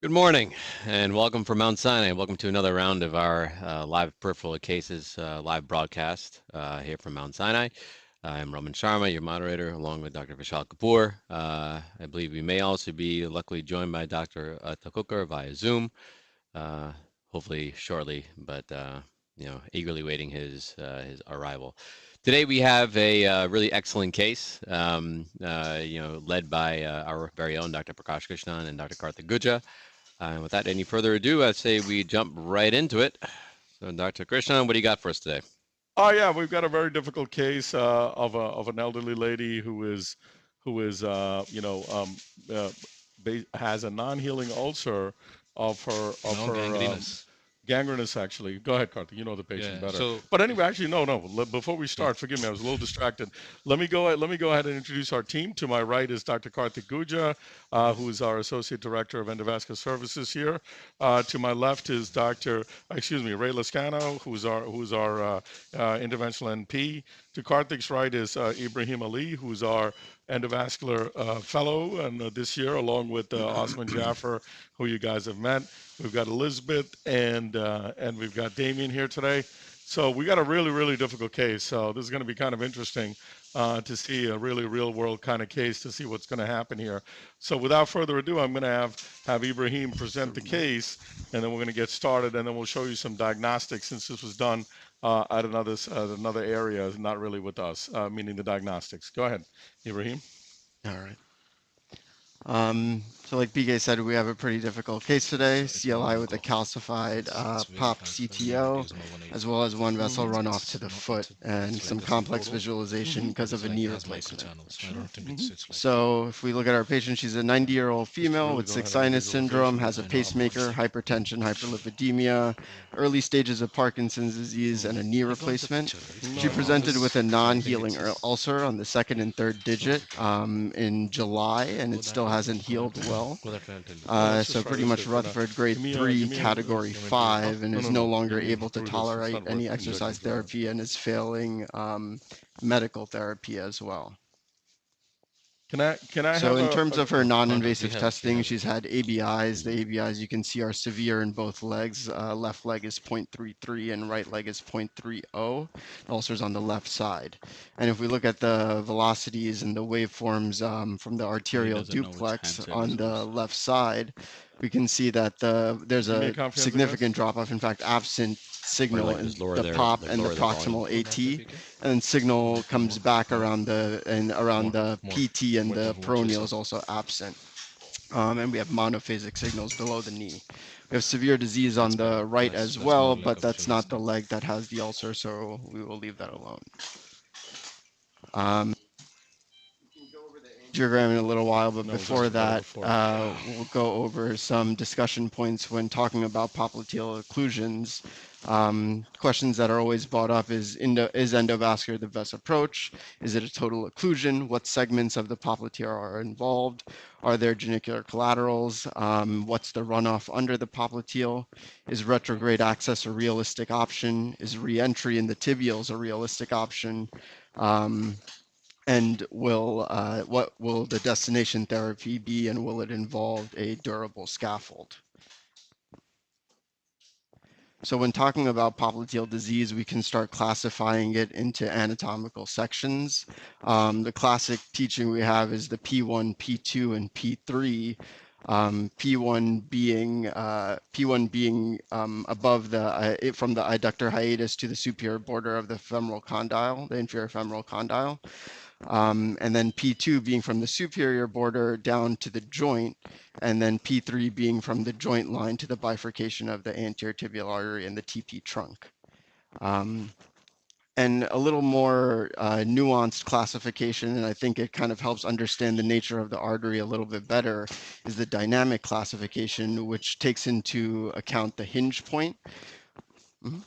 Good morning and welcome from Mount Sinai. Welcome to another round of our live peripheral cases live broadcast here from Mount Sinai. I'm Raman Sharma, your moderator, along with Dr. Vishal Kapoor. I believe we may also be luckily joined by Dr. Takukar via Zoom, uh, hopefully shortly, but eagerly waiting his arrival. Today we have a really excellent case, led by our very own Dr. Prakash Krishnan and Dr. Karthik Guja. And without any further ado, I'd say we jump right into it. So, Dr. Krishnan, what do you got for us today? Oh yeah, we've got a very difficult case of an elderly lady who has a non-healing ulcer of No, her gangrenous. gangrenous actually. Go ahead, Karthik. You know the patient Yeah. better. So, But anyway, actually, no. Before we yeah. start, forgive me, I was a little distracted. Let me go ahead and introduce our team. To my right is Dr. Karthik Guja, who is our associate director of endovascular services here. To my left is Ray Lascano, who's our interventional NP. To Karthik's right is Ibrahim Ali, who's our endovascular fellow, and this year, along with Osman Jaffer, who you guys have met. We've got Elizabeth and we've got Damien here today. So we got a really, really difficult case. So this is going to be kind of interesting to see a really real world kind of case to see what's going to happen here. So without further ado, I'm going to have Ibrahim present the case, and then we're going to get started, and then we'll show you some diagnostics since this was done at another area, not really with us, meaning the diagnostics. Go ahead, Ibrahim. All right. So like BK said, we have a pretty difficult case today, So it's CLI one with a go. calcified It's very POP painful. Yeah, CTO, because no one as well as one vessel Mhm. runoff to the foot and it's some like a complex photo, visualization Mhm. because but of it's a like knee it has replacement. microchannels. I Sure. don't think Mhm. it's like So if we look at our patient, she's a 90-year-old Just to female really with go sick ahead and sinus syndrome, visualization. has a I know I'm pacemaker, voicing. hypertension, hyperlipidemia, early stages of Parkinson's disease, and Mm. a knee I got the replacement. picture. She No, no, presented with Because a I think non-healing it's ulcer on the second and third digit okay. in July, and Go it that still way. hasn't Go that healed way. well. Go that way. I'll tell you. no. Let's So just try pretty this much way for now. Rutherford Grade III Give me Category You want me to do it? 5 and no, is no, no no. longer Give me able to through this. It's tolerate not worth any injecting exercise through that. therapy and is failing medical therapy as well. Can I So have in a, terms a of her Contact. We non-invasive have it. We testing, have it. she's had ABIs. The ABIs you can see are severe in both legs. Left leg is 0.33 and right leg is 0.30. The ulcer's on the left side. And if we look at the velocities and the waveforms from the He arterial doesn't know which duplex hand side on is the worse. left side, we can see that there's give me a a comprehensive test? significant drop-off, in fact, absent Or signal like in just lower the their POP like and the lower the volume. proximal Go that way, AT, PK. and then signal More, comes more, back more, around more, the more. PT, and the Watch peroneal is yourself. also absent. And we have monophasic signals below the knee. We have severe disease on That's better. the right as That's more well, like but a that's not the visualizing. leg that has the ulcer, so we will leave that alone. Um, Angiogram in a little while, but No, just before forget it that, before. we'll go over some discussion points when talking about popliteal occlusions. Questions that are always brought up is endovascular the best approach? Is it a total occlusion? What segments of the popliteal are involved? Are there genicular collaterals? What's the runoff under the popliteal? Is retrograde access a realistic option? Is reentry in the tibials a realistic option? Um, and what will the destination therapy be, and will it involve a durable scaffold? So when talking about popliteal disease, we can start classifying it into anatomical sections. The classic teaching we have is the P1, P2, and P3. P1 being above from the adductor hiatus to the superior border of the femoral condyle, the inferior femoral condyle. And then P2 being from the superior border down to the joint, and then P3 being from the joint line to the bifurcation of the anterior tibial artery and the TP trunk. Um, and a little more nuanced classification, and I think it kind of helps understand the nature of the artery a little bit better, is the dynamic classification, which takes into account the hinge point. Mhm.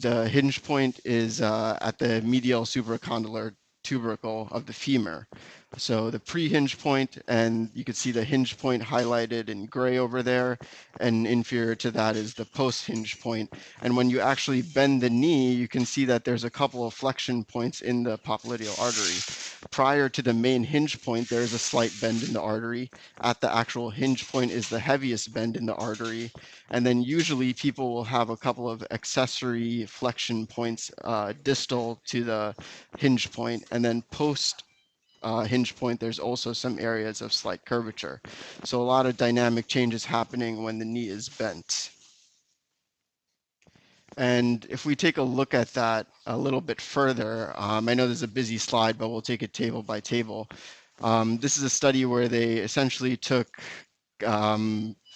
The hinge point is at the medial supracondylar tubercle of the femur. So the pre-hinge point, and you can see the hinge point highlighted in gray over there, and inferior to that is the post-hinge point. And when you actually bend the knee, you can see that there's a couple of flexion points in the popliteal artery. Prior to the main hinge point, there is a slight bend in the artery. At the actual hinge point is the heaviest bend in the artery. And then usually people will have a couple of accessory flexion points distal to the hinge point, and then post hinge point, there's also some areas of slight curvature. So a lot of dynamic changes happening when the knee is bent. And if we take a look at that a little bit further, I know there's a busy slide, but we'll take it table by table. This is a study where they essentially took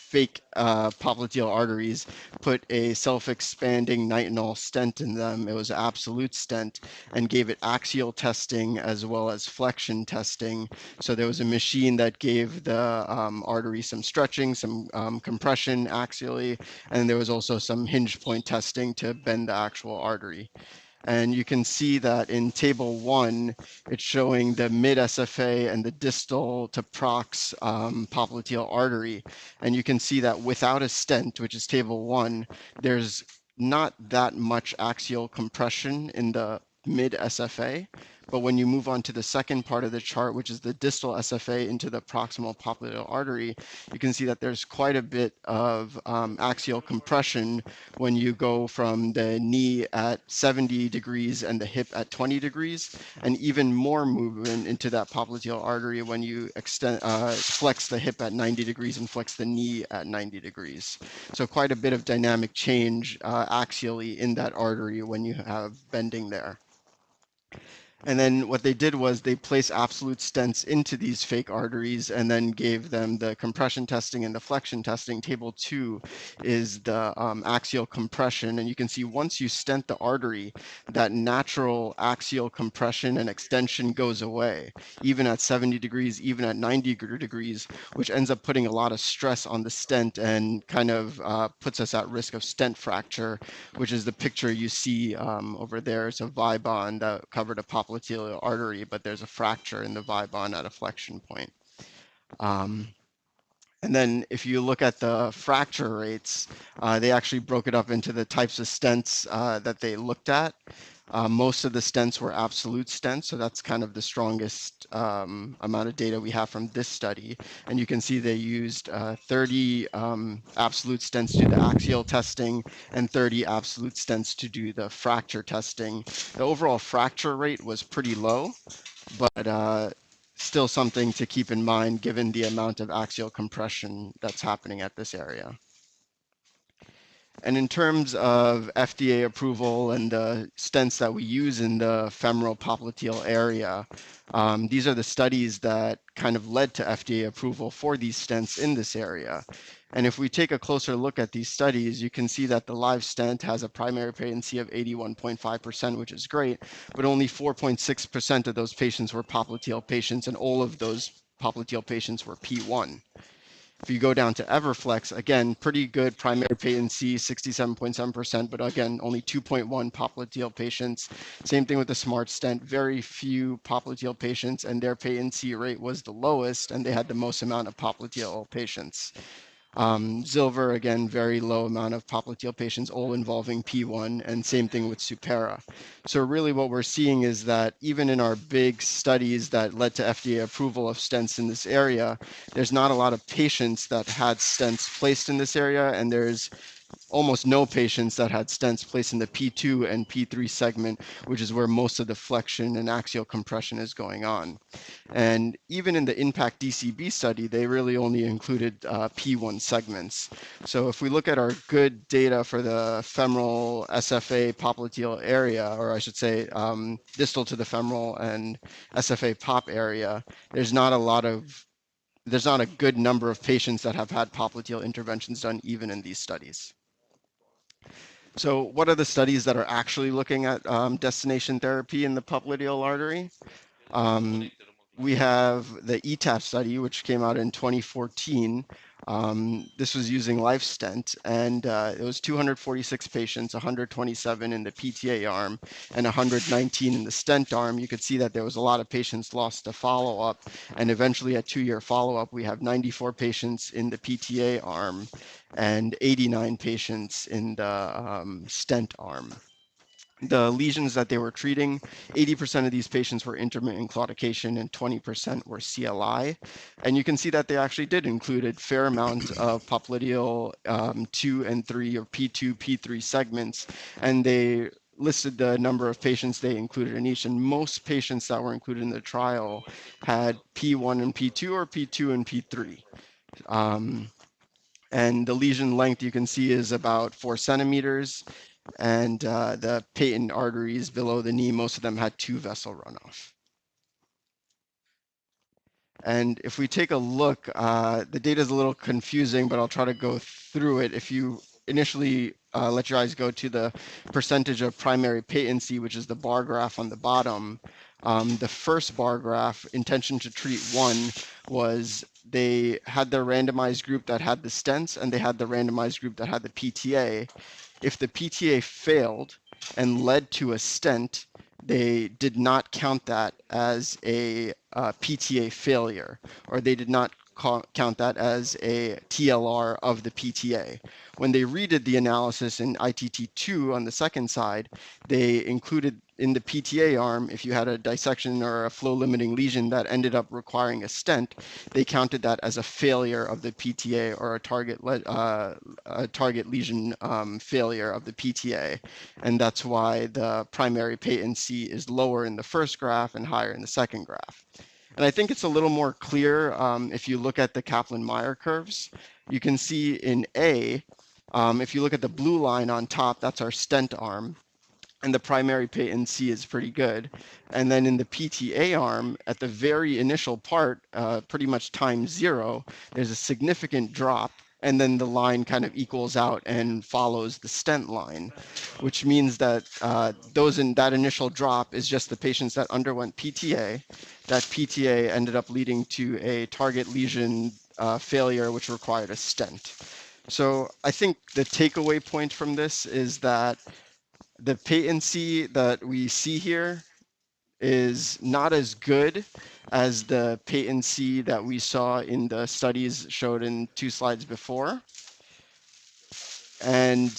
fake popliteal arteries, put a self-expanding nitinol stent in them. It was an absolute stent, and gave it axial testing as well as flexion testing. So there was a machine that gave the artery some stretching, some compression axially, and there was also some hinge point testing to bend the actual artery. And you can see that in table 1, it's showing the mid SFA and the distal to prox popliteal artery. And you can see that without a stent, which is table 1, there's not that much axial compression in the mid SFA. But when you move on to the second part of the chart, which is the distal SFA into the proximal popliteal artery, you can see that there's quite a bit of axial compression when you go from the knee at 70 degrees and the hip at 20 degrees, and even more movement into that popliteal artery when you flex the hip at 90 degrees and flex the knee at 90 degrees. So quite a bit of dynamic change axially in that artery when you have bending there. And then what they did was they placed absolute stents into these fake arteries and then gave them the compression testing and the flexion testing. Table 2 is the axial compression. And you can see once you stent the artery, that natural axial compression and extension goes away, even at 70 degrees, even at 90 degrees, which ends up putting a lot of stress on the stent and kind of puts us at risk of stent fracture, which is the picture you see over there. It's a vibond that covered a popliteal artery, but there's a fracture in the vibond at a flexion point. And then if you look at the fracture rates, they actually broke it up into the types of stents that they looked at. Most of the stents were absolute stents, so that's kind of the strongest amount of data we have from this study. And you can see they used 30 absolute stents to do the axial testing and 30 absolute stents to do the fracture testing. The overall fracture rate was pretty low, but still something to keep in mind given the amount of axial compression that's happening at this area. And in terms of FDA approval and the stents that we use in the femoral popliteal area, these are the studies that kind of led to FDA approval for these stents in this area. And if we take a closer look at these studies, you can see that the live stent has a primary patency of 81.5%, which is great, but only 4.6% of those patients were popliteal patients, and all of those popliteal patients were P1. If you go down to Everflex, again, pretty good primary patency, 67.7%, but again, only 2.1 popliteal patients. Same thing with the smart stent, very few popliteal patients, and their patency rate was the lowest, and they had the most amount of popliteal patients. Zilver, again, very low amount of popliteal patients, all involving P1, and same thing with Supera. So really what we're seeing is that even in our big studies that led to FDA approval of stents in this area, there's not a lot of patients that had stents placed in this area, and there's almost no patients that had stents placed in the P2 and P3 segment, which is where most of the flexion and axial compression is going on. And even in the IMPACT DCB study, they really only included P1 segments. So if we look at our good data for the femoral SFA popliteal area, or I should say distal to the femoral and SFA pop area, there's not a good number of patients that have had popliteal interventions done even in these studies. So what are the studies that are actually looking at destination therapy in the popliteal artery? we have the ETAP study, which came out in 2014. This was using LifeStent, and it was 246 patients, 127 in the PTA arm and 119 in the stent arm. You could see that there was a lot of patients lost to follow-up, and eventually at 2-year follow-up, we have 94 patients in the PTA arm and 89 patients in the stent arm. The lesions that they were treating, 80% of these patients were intermittent claudication and 20% were CLI. And you can see that they actually did include a fair amount of popliteal 2 and 3 or P2, P3 segments, and they listed the number of patients they included in each, and most patients that were included in the trial had P1 and P2 or P2 and P3. And the lesion length you can see is about 4 centimeters, and the patent arteries below the knee, most of them had 2 vessel runoff. And if we take a look, the data is a little confusing, but I'll try to go through it. If you initially let your eyes go to the percentage of primary patency, which is the bar graph on the bottom, the first bar graph, intention to treat 1, was they had their randomized group that had the stents, and they had the randomized group that had the PTA. If the PTA failed and led to a stent, they did not count that as a PTA failure, or they did not count that as a TLR of the PTA. When they redid the analysis in ITT2 on the second side, they included in the PTA arm, if you had a dissection or a flow limiting lesion that ended up requiring a stent, they counted that as a failure of the PTA or a target lesion failure of the PTA. And that's why the primary patency is lower in the first graph and higher in the second graph. And I think it's a little more clear if you look at the Kaplan-Meier curves. You can see in A, if you look at the blue line on top, that's our stent arm, and the primary patency is pretty good. And then in the PTA arm, at the very initial part, pretty much time 0, there's a significant drop, and then the line kind of equals out and follows the stent line, which means that that initial drop is just the patients that underwent PTA. That PTA ended up leading to a target lesion failure, which required a stent. So I think the takeaway point from this is that the patency that we see here is not as good as the patency that we saw in the studies showed in 2 slides before. And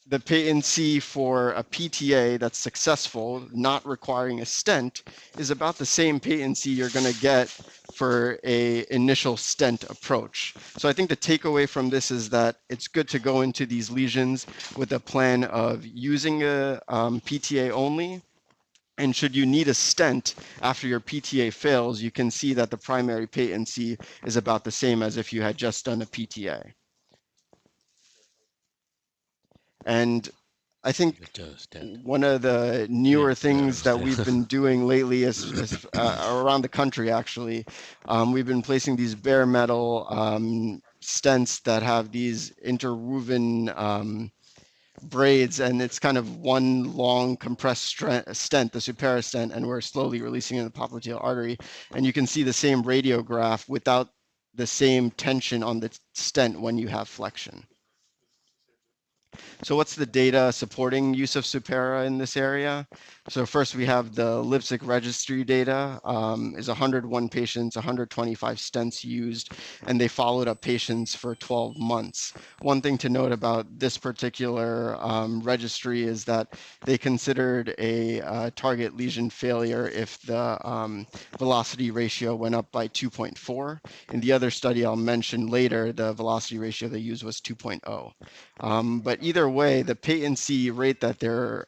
the patency for a PTA that's successful, not requiring a stent, is about the same patency you're going to get for an initial stent approach. So I think the takeaway from this is that it's good to go into these lesions with a plan of using a PTA only. And should you need a stent after your PTA fails, you can see that the primary patency is about the same as if you had just done a PTA. And I think one of the newer things that we've been doing lately is around the country, actually, we've been placing these bare metal stents that have these interwoven braids, and it's kind of one long compressed stent, the Supera stent, and we're slowly releasing in the popliteal artery. And you can see the same radiograph without the same tension on the stent when you have flexion. So what's the data supporting use of Supera in this area? So first we have the Leipzig registry data, is 101 patients, 125 stents used, and they followed up patients for 12 months. One thing to note about this particular registry is that they considered a target lesion failure if the velocity ratio went up by 2.4. In the other study I'll mention later, the velocity ratio they used was 2.0. But either way, the patency rate that they're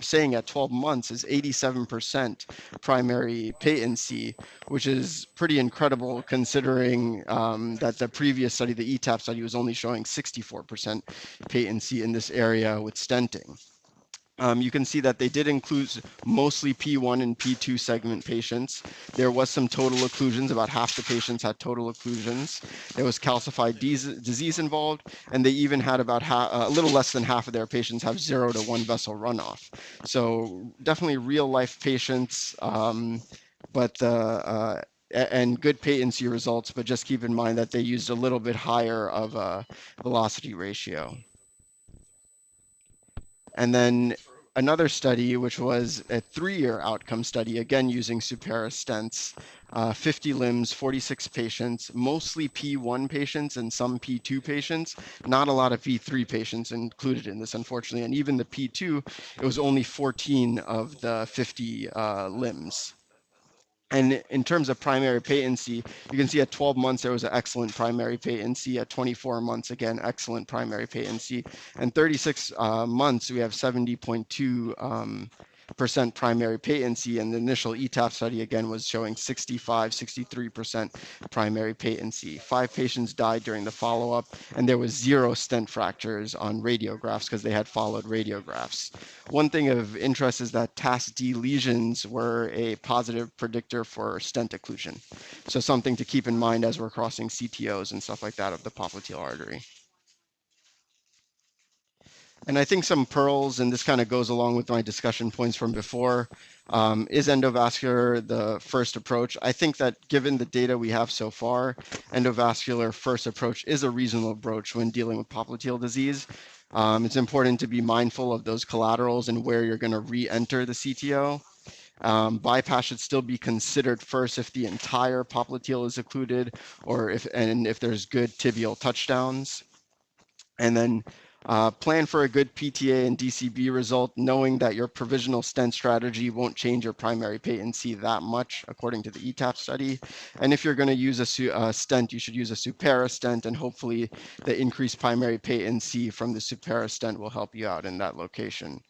saying at 12 months is 87% primary patency, which is pretty incredible considering that the previous study, the ETAP study, was only showing 64% patency in this area with stenting. You can see that they did include mostly P1 and P2 segment patients. There was some total occlusions. About half the patients had total occlusions. There was calcified disease involved, and they even had about a little less than half of their patients have 0 to 1 vessel runoff. So definitely real life patients but and good patency results, but just keep in mind that they used a little bit higher of a velocity ratio. And then another study, which was a 3-year outcome study, again using Supera stents, 50 limbs, 46 patients, mostly P1 patients and some P2 patients, not a lot of P3 patients included in this, unfortunately. And even the P2, it was only 14 of the 50 limbs. And in terms of primary patency, you can see at 12 months there was an excellent primary patency. At 24 months, again, excellent primary patency. And 36 months, we have 70.2% primary patency, and the initial ETAP study again was showing 65, 63% primary patency. 5 patients died during the follow-up, and there was 0 stent fractures on radiographs because they had followed radiographs. One thing of interest is that TAS-D lesions were a positive predictor for stent occlusion. So something to keep in mind as we're crossing CTOs and stuff like that of the popliteal artery. And I think some pearls, and this kind of goes along with my discussion points from before, is endovascular the first approach? I think that given the data we have so far, endovascular first approach is a reasonable approach when dealing with popliteal disease. It's important to be mindful of those collaterals and where you're going to re-enter the CTO. Bypass should still be considered first if the entire popliteal is occluded, or if there's good tibial touchdowns. And then plan for a good PTA and DCB result, knowing that your provisional stent strategy won't change your primary patency that much, according to the ETAP study. And if you're going to use a stent, you should use a Supera stent, and hopefully the increased primary patency from the Supera stent will help you out in that location.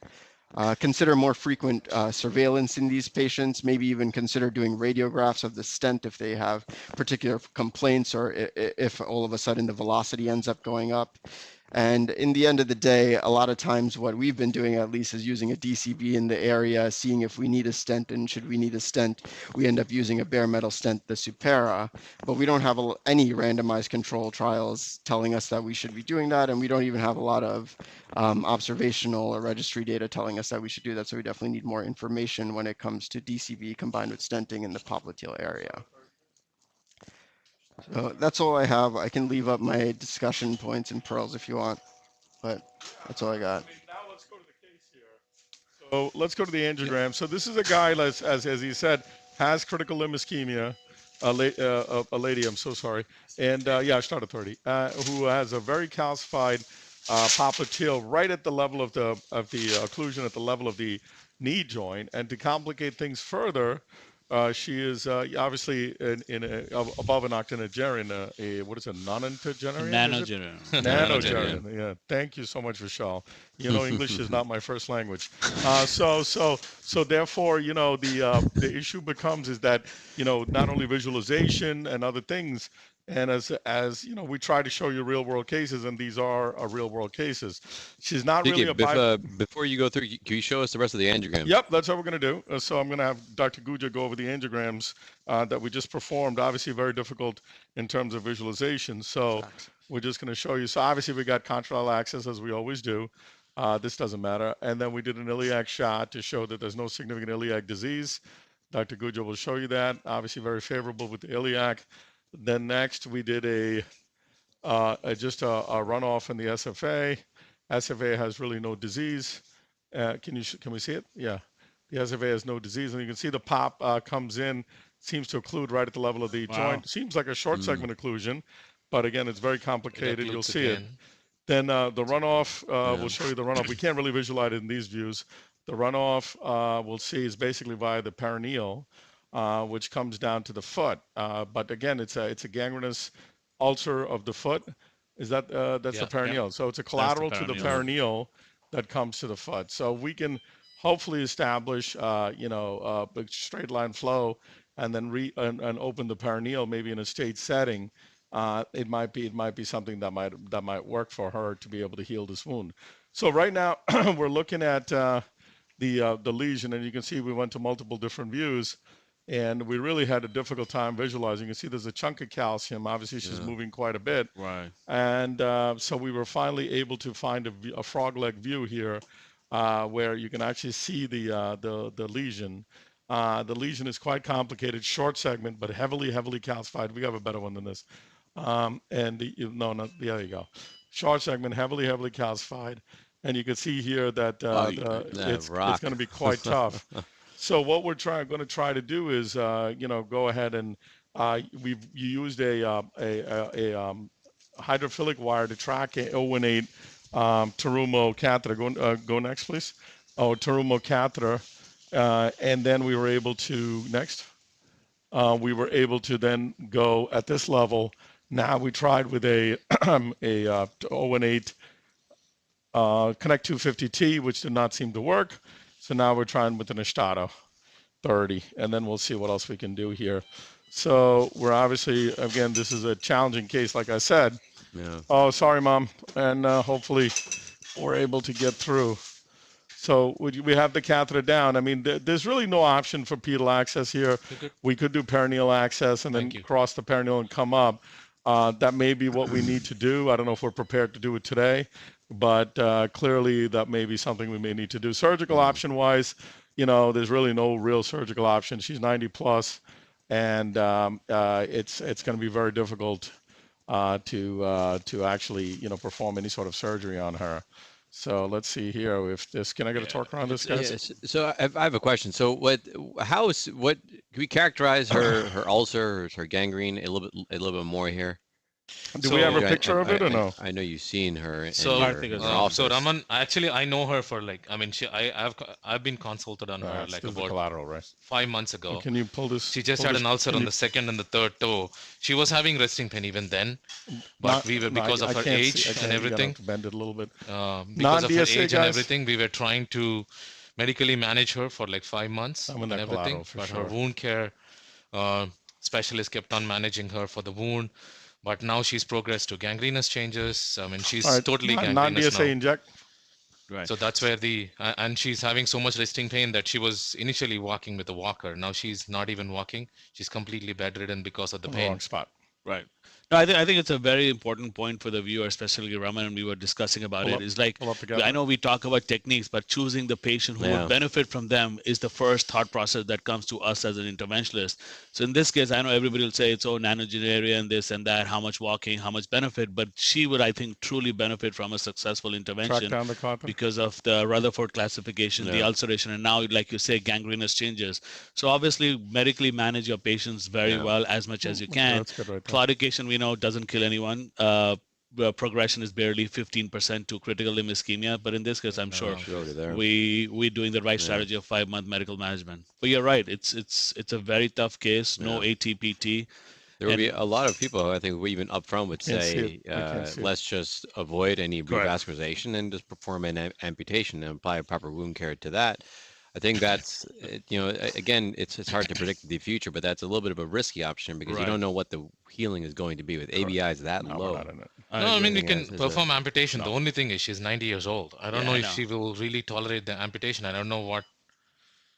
Consider more frequent surveillance in these patients, maybe even consider doing radiographs of the stent if they have particular complaints, or if all of a sudden the velocity ends up going up. And in the end of the day, a lot of times what we've been doing at least is using a DCB in the area, seeing if we need a stent, and should we need a stent, we end up using a bare metal stent, the Supera, but we don't have any randomized control trials telling us that we should be doing that, and we don't even have a lot of observational or registry data telling us that we should do that, so we definitely need more information when it comes to DCB combined with stenting in the popliteal area. So that's all I have. I can leave up my discussion points and pearls if you want, but that's all I got. Now let's go to the case here. So let's go to the angiogram. So this is a guy, as he said, has critical limb ischemia, a lady, I'm so sorry, and yeah, I started 30, who has a very calcified popliteal right at the level of the occlusion at the level of the knee joint. And to complicate things further, she is obviously above an octogenarian, what is it, non-octogenarian? Nanogenarian. Nanogenarian, yeah. Thank you so much, Vishal. You know, English is not my first language. So therefore, you know, the issue becomes is that, you know, not only visualization and other things, and as you know, we try to show you real world cases, and these are real world cases. She's not really a before you go through, can you show us the rest of the angiogram? Yep, that's what we're going to do. So I'm going to have Dr. Guja go over the angiograms that we just performed. Obviously, very difficult in terms of visualization. So we're just going to show you. So obviously, we got contralateral access as we always do. This doesn't matter. And then we did an iliac shot to show that there's no significant iliac disease. Dr. Guja will show you that. Obviously, very favorable with the iliac. Then next, we did just a runoff in the SFA. SFA has really no disease. Can we see it? Yeah. The SFA has no disease, and you can see the pop comes in, seems to occlude right at the level of the joint. Seems like a short segment occlusion, but again, it's very complicated. You'll see it. Then the runoff, we'll show you the runoff. We can't really visualize it in these views. The runoff we'll see is basically via the perineal, which comes down to the foot. But again, it's a gangrenous ulcer of the foot. Is that that's the perineal? So it's a collateral to the perineal that comes to the foot. So we can hopefully establish, you know, a straight line flow, and then and open the perineal maybe in a state setting. It might be something that might work for her to be able to heal this wound. So right now we're looking at the lesion, and you can see we went to multiple different views, and we really had a difficult time visualizing. You can see there's a chunk of calcium. Obviously, she's moving quite a bit. Right. And so we were finally able to find a frog leg view here, where you can actually see the lesion. The lesion is quite complicated, short segment, but heavily calcified. We have a better one than this. There you go. Short segment, heavily calcified. And you can see here that it's going to be quite tough. So what we're going to try to do is, go ahead and you used a hydrophilic wire to track a 018 Terumo catheter. Go next, please. Oh, Terumo catheter. And then we were able to, next, we were able to then go at this level. Now we tried with a 018 Connect 250T, which did not seem to work. So now we're trying with an Estado 30, and then we'll see what else we can do here. So we're obviously, again, this is a challenging case, like I said. Yeah. Oh, sorry, Mom. And hopefully we're able to get through. So we have the catheter down. I mean, there's really no option for pedal access here. We could do perineal access and then cross the perineal and come up. That may be what we need to do. I don't know if we're prepared to do it today, but clearly that may be something we may need to do. Surgical option-wise, there's really no real surgical option. She's 90 plus, and it's going to be very difficult to actually perform any sort of surgery on her. So let's see here if this, can I get a torque around this, guys? Yes. So I have a question. So can we characterize her ulcer, her gangrene a little bit more here? Do we have a picture of it or no? I know you've seen her. So Raman, actually, I know her for I've been consulted on her like about collateral, right? 5 months ago. Can you pull this? She just had an ulcer on the second and the third toe. She was having resting pain even then, but because of her age and everything. Bend it a little bit. Because of her age and everything, we were trying to medically manage her for like 5 months and everything. But her wound care specialist kept on managing her for the wound. But now she's progressed to gangrenous changes. I mean, she's totally gangrenous non-DSA now. Inject. Right. So that's where and she's having so much resting pain that she was initially walking with a walker. Now she's not even walking. She's completely bedridden because of the pain. Wrong spot. Right. No, I think it's a very important point for the viewer, especially Raman, and we were discussing about it. It's like, I know we talk about techniques, but choosing the patient who would benefit from them is the first thought process that comes to us as an interventionalist. So in this case, I know everybody will say it's nanogeneria and this and that, how much walking, how much benefit, but she would, I think, truly benefit from a successful intervention because of the Rutherford classification, the ulceration, and now, like you say, gangrenous changes. So obviously, medically manage your patients very well as much as you can. That's good right there. Claudication, we know, doesn't kill anyone. Progression is barely 15% to critical limb ischemia, but in this case, I'm sure we're doing the right strategy of 5-month medical management. But you're right, it's a very tough case. No ATPT. There will be a lot of people, I think, even upfront would say, let's just avoid any revascularization and just perform an amputation and apply a proper wound care to that. I think that's, again, it's hard to predict the future, but that's a little bit of a risky option because you don't know what the healing is going to be with ABIs that low. I mean, we can perform amputation. The only thing is she's 90 years old. I don't know if she will really tolerate the amputation. I don't know what.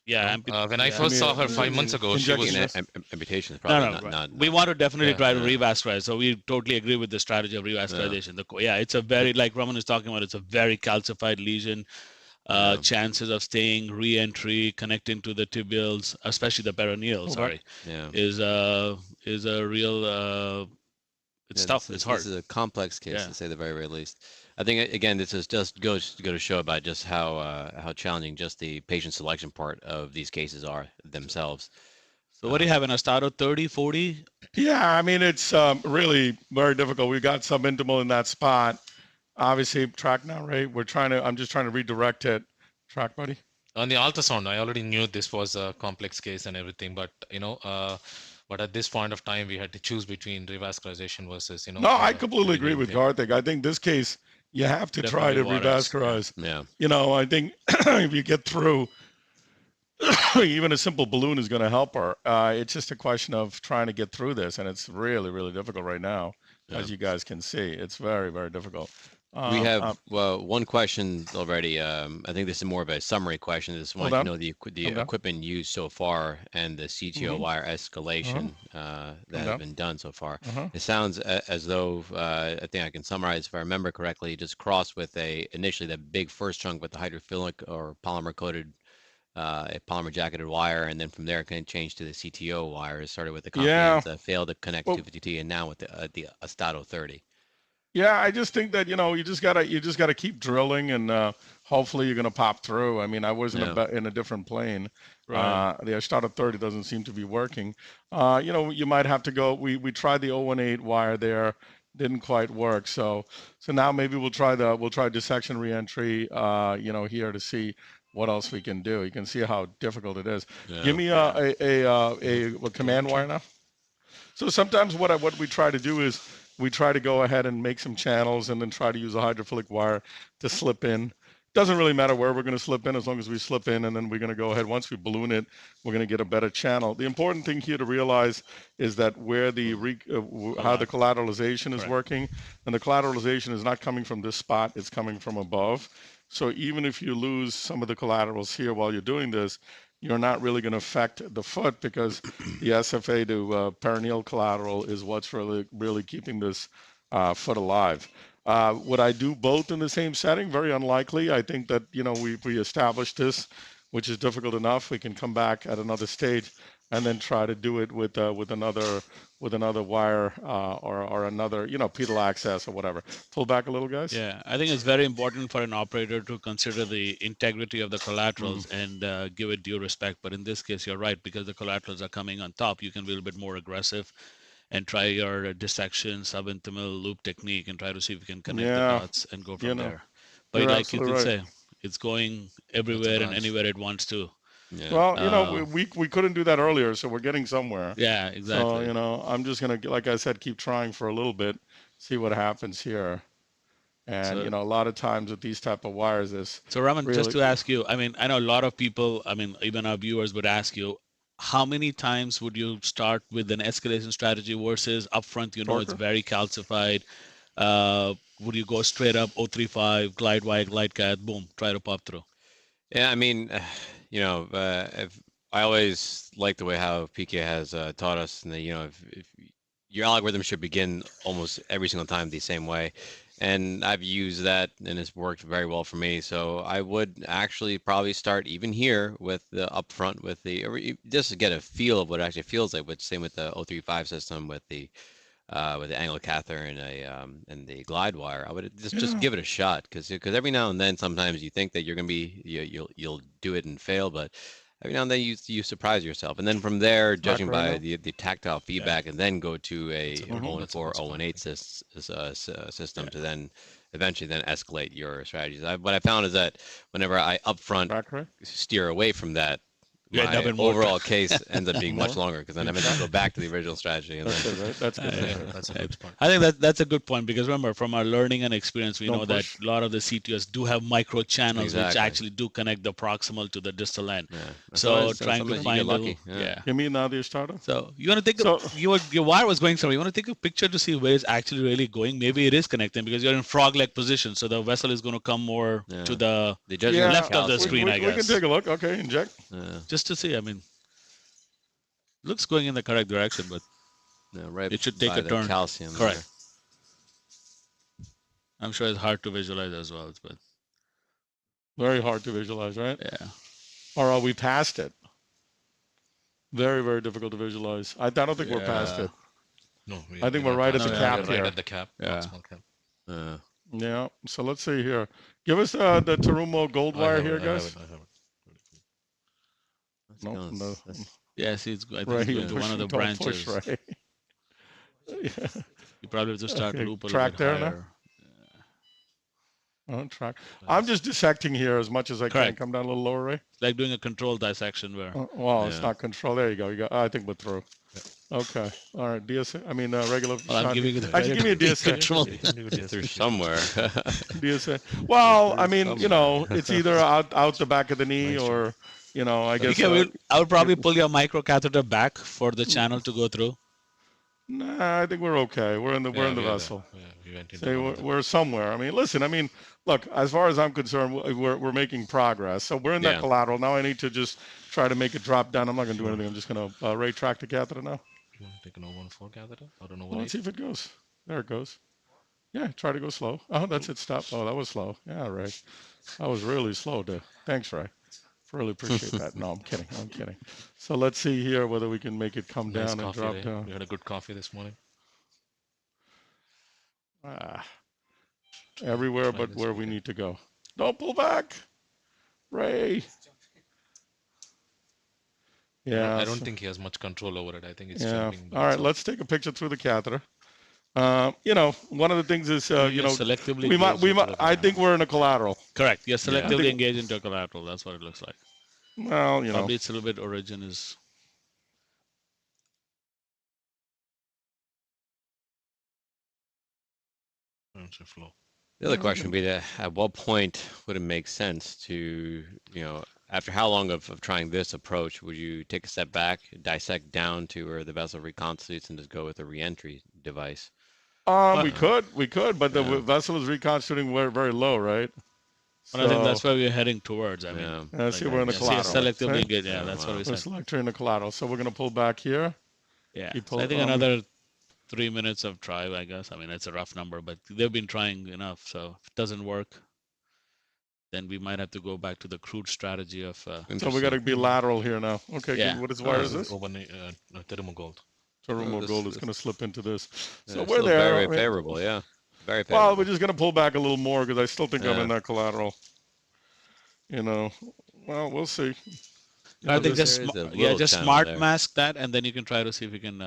Yeah, when I first saw her 5 months ago, she was amputation is probably not. We want to definitely try to revascularize. So we totally agree with the strategy of revascularization. It's a very, like Raman is talking about, it's a very calcified lesion. Chances of staying, re-entry, connecting to the tibials, especially the peroneal, is a real. It's tough. It's hard. This is a complex case, to say the very, very least. I think again, this is just goes to show about just how challenging just the patient selection part of these cases are themselves. So what do you have in a start of 30, 40? Yeah, I mean, it's really very difficult. We got subintimal in that spot. Obviously, track now, right? I'm just trying to redirect it. Track, buddy. On the ultrasound, I already knew this was a complex case and everything, but but at this point of time, we had to choose between revascularization versus, No, I completely agree with Karthik. I think this case, you have to try to revascularize. Yeah. I think if you get through, even a simple balloon is going to help her. It's just a question of trying to get through this, and it's really, really difficult right now, as you guys can see. It's very, very difficult. We have one question already. I think this is more of a summary question. This one, the equipment used so far and the CTO wire escalation that have been done so far. It sounds as though I think I can summarize if I remember correctly. Just crossed with initially the big first chunk with the hydrophilic or polymer coated a polymer jacketed wire, and then from there it can change to the CTO wire. It started with the Confianza, failed to connect to VT, and now with the Astato 30. Yeah, I just think that you just gotta keep drilling, and hopefully you're gonna pop through. I mean, I was in a different plane. Right. The Astato 30 doesn't seem to be working. You might have to go. We tried the 018 wire there, didn't quite work. So now maybe we'll try dissection reentry. Here to see what else we can do. You can see how difficult it is. Yeah. Give me a command wire now. So sometimes what we try to do is we try to go ahead and make some channels and then try to use a hydrophilic wire to slip in. Doesn't really matter where we're going to slip in, as long as we slip in, and then we're going to go ahead. Once we balloon it, we're going to get a better channel. The important thing here to realize is that where how the collateralization is working, and the collateralization is not coming from this spot, it's coming from above. So even if you lose some of the collaterals here while you're doing this, you're not really going to affect the foot, because the SFA to perineal collateral is what's really keeping this foot alive. Would I do both in the same setting? Very unlikely. I think that we established this, which is difficult enough. We can come back at another stage and then try to do it with another wire or another pedal access or whatever. Pull back a little, guys. Yeah, I think it's very important for an operator to consider the integrity of the collaterals and give it due respect. But in this case, you're right, because the collaterals are coming on top. You can be a little bit more aggressive and try your dissection subintimal loop technique and try to see if you can connect the dots and go from there. But like you did say, it's going everywhere and anywhere it wants to. Yeah. Well, we couldn't do that earlier, so we're getting somewhere. Yeah, exactly. So, I'm just gonna, like I said, keep trying for a little bit, see what happens here. And a lot of times with these type of wires is. So Raman, just to ask you, I mean, I know a lot of people, I mean, even our viewers would ask you, how many times would you start with an escalation strategy versus upfront, it's very calcified. Would you go straight up 035, glide wire, glide cat, boom, try to pop through? Yeah, I mean, I always like the way how PK has taught us, and if your algorithm should begin almost every single time the same way, and I've used that and it's worked very well for me. So I would actually probably start even here with the upfront with just to get a feel of what it actually feels like. But same with the 035 system with the angle catheter and the glide wire. I would just give it a shot, because every now and then sometimes you think that you're gonna be you'll do it and fail, but every now and then you surprise yourself, and then from there, judging by the tactile feedback, and then go to a 014, 018 system to then eventually escalate your strategies. What I found is that whenever I upfront steer away from that, my overall case ends up being much longer, because then I have to go back to the original strategy. And that's good. That's a good point. I think that's a good point, because remember, from our learning and experience, we know that a lot of the CTOs do have micro channels which actually do connect the proximal to the distal end. Yeah. So trying to find lucky. You mean now the starter? So you want to take your wire was going somewhere. You want to take a picture to see where it's actually really going. Maybe it is connecting, because you're in frog-leg position, so the vessel is going to come more to the left of the screen. I guess we can take a look. Okay, inject. Just to see, I mean, looks going in the correct direction, but it should take a turn. Calcium. Correct. I'm sure it's hard to visualize as well, but very hard to visualize, right? Yeah. Or are we past it? Very, very difficult to visualize. I don't think we're past it. No, I think we're right at the cap here. Right at the cap. Yeah. Small cap. Yeah. So let's see here. Give us the Terumo gold wire here, guys. I have it. No. Yes, it's I think it's one of the branches. Push, right? You probably have to start loop a track little bit there higher. Now. Track. I'm just dissecting here as much as I can. Come down a little lower, Ray. It's like doing a controlled dissection where. It's not control. There you go. I think we're through. Okay. All right. DSA. I mean, regular. Well, I'm giving you the give me a DSA. control. Through somewhere. DSA. Well, I mean, it's either out the back of the knee or. I guess. I would probably pull your microcatheter back for the channel to go through. Nah, I think we're okay. We're in the vessel. We're somewhere. I mean, listen. I mean, look. As far as I'm concerned, we're making progress. So we're in that collateral now. I need to just try to make it drop down. I'm not going to do anything. I'm just going to rate track the catheter now. You want to take an 014 catheter? I don't know. Let's see if it goes. There it goes. Yeah, try to go slow. Oh, that's it. Stop. Oh, that was slow. Yeah, Ray. That was really slow. Thanks, Ray. Really appreciate that. No, I'm kidding. I'm kidding. So let's see here whether we can make it come down and drop down. We had a good coffee this morning. Everywhere but where we need to go. Don't pull back, Ray. Yeah, I don't think he has much control over it. I think it's jumping. All right, let's take a picture through the catheter. You know, one of the things is, you know, I think we're in a collateral. Correct. You're selectively engaged into a collateral. That's what it looks like. Well, you know. Probably it's a little bit origin is. The other question would be that at what point would it make sense to, you know, after how long of trying this approach, would you take a step back, dissect down to where the vessel reconstitutes and just go with a reentry device? We could, but the vessel is reconstituting very, very low, right? So, I think that's where we're heading towards. I mean, like, see, we're in the collateral. Selectively engaged. Yeah, that's what we said. We're selecting in the collateral. So we're going to pull back here. Yeah, so I think another 3 minutes of try, I guess. I mean, it's a rough number, but they've been trying enough. So if it doesn't work, then we might have to go back to the crude strategy of. So we got to be lateral here now. Okay, yeah. What is wire is this? Terumo gold. Terumo gold is going to slip into this. So we're there. Very favorable, yeah. Very favorable. Well, we're just going to pull back a little more because I still think I'm in that collateral. You know, well, we'll see. I think just smart mask that, and then you can try to see if you can.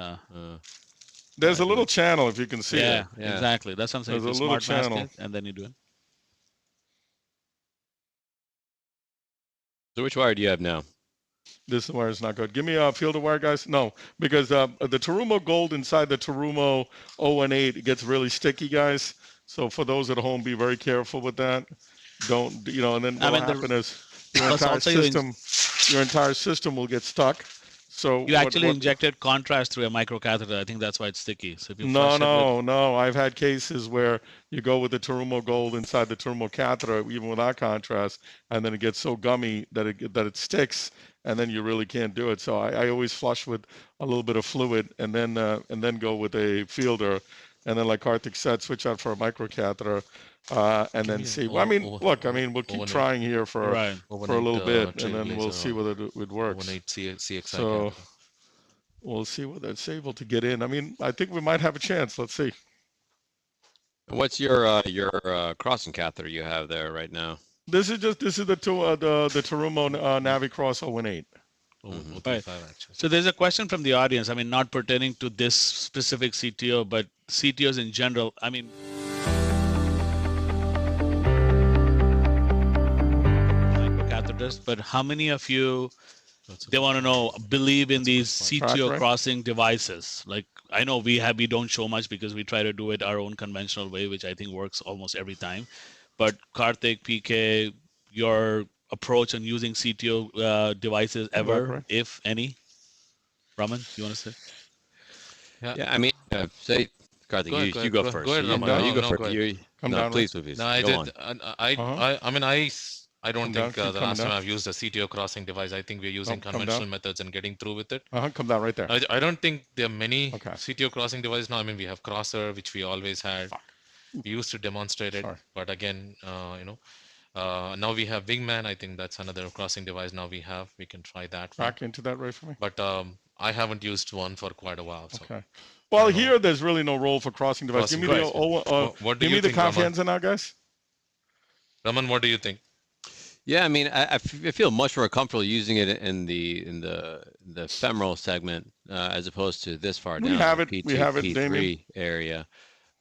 There's a little channel if you can see it. Yeah, exactly. That's what I'm saying. There's a little channel, mask it, and then you do it. So which wire do you have now? This wire is not good. Give me a field of wire, guys. No, because the Terumo gold inside the Terumo 018 gets really sticky, guys. So for those at home, be very careful with that. Don't, you know, and then what will happen is your entire system will get stuck. So you actually injected contrast through a microcatheter. I think that's why it's sticky. So if you no. I've had cases where you go with the Terumo gold inside the Terumo catheter, even without contrast, and then it gets so gummy that it sticks, and then you really can't do it. So I always flush with a little bit of fluid, and then go with a fielder, and then like Karthik said, switch out for a microcatheter. And then see. Well, I mean, look. I mean, we'll keep trying here for a little bit, and then we'll see whether it works. So we'll see whether it's able to get in. I mean, I think we might have a chance. Let's see. What's your crossing catheter you have there right now? This is the Terumo Navicross 018. Right. So there's a question from the audience. I mean, not pertaining to this specific CTO, but CTOs in general. I mean. But how many of you, they want to know, believe in these CTO crossing devices? Like, I know we don't show much because we try to do it our own conventional way, which I think works almost every time. But Karthik, PK, your approach on using CTO devices ever, if any? Raman, you want to say? Yeah, I mean, say, Karthik, you go first. Go ahead, Raman. You go first. Come down, please, please. No, I did. I mean, I don't think the last time I've used a CTO crossing device, I think we're using conventional methods and getting through with it. Come down right there. I don't think there are many CTO crossing devices now. I mean, we have crosser, which we always had. We used to demonstrate it, but again, you know, now we have Wingman. I think that's another crossing device now we have. We can try that. Back into that, Ray, for me. But I haven't used one for quite a while. So. Okay. Well, here there's really no role for crossing device. Give me the Confianza now, guys. Raman, what do you think? Yeah, I mean, I feel much more comfortable using it in the femoral segment as opposed to this far down. We have it. P3 Damien. area.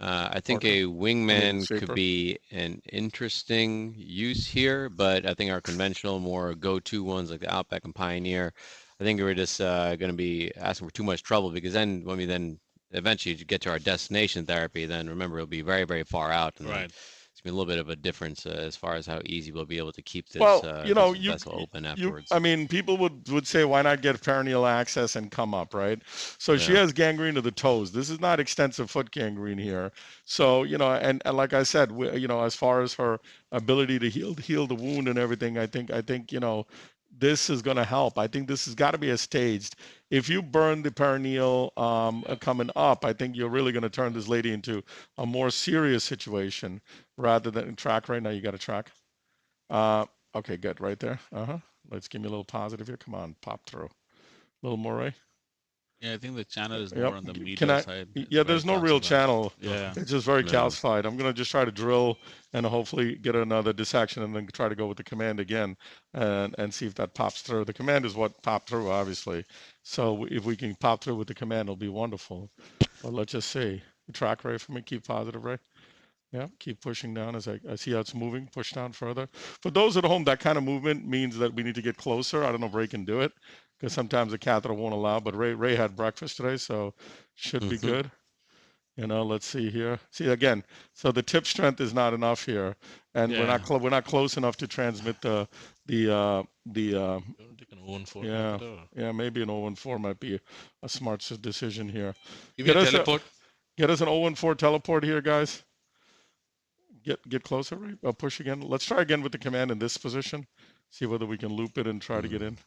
I think a wingman could be an interesting use here, but I think our conventional, more go-to ones like the Outback and Pioneer, I think we're just going to be asking for too much trouble, because then when we then eventually get to our destination therapy, then remember it'll be very, very far out. And it's been a little bit of a difference as far as how easy we'll be able to keep this, vessel open afterwards. I mean, people would say, why not get perineal access and come up, right? So she has gangrene of the toes. This is not extensive foot gangrene here. So, and like I said, as far as her ability to heal the wound and everything, I think, this is going to help. I think this has got to be a staged. If you burn the perineal coming up, I think you're really going to turn this lady into a more serious situation rather than track. Right now, you got to track. Okay, good. Right there. Let's give me a little positive here. Come on, pop through. A little more, Ray. Yeah, I think the channel is more on the medial side. Yeah, there's no real channel. Yeah. It's just very calcified. I'm going to just try to drill and hopefully get another dissection and then try to go with the command again and see if that pops through. The command is what popped through, obviously. So if we can pop through with the command, it'll be wonderful. But let's just see. Track, Ray, for me. Keep positive, Ray. Yeah, keep pushing down as I see how it's moving. Push down further. For those at home, that kind of movement means that we need to get closer. I don't know if Ray can do it because sometimes the catheter won't allow, but Ray had breakfast today, so should be good. You know, let's see here. See again, so the tip strength is not enough here, and we're not close enough to transmit the maybe an 014 might be a smart decision here. Get us a Get us an 014 teleport here, guys. Get closer, right? Push again. Let's try again with the command in this position. See whether we can loop it and try to get in.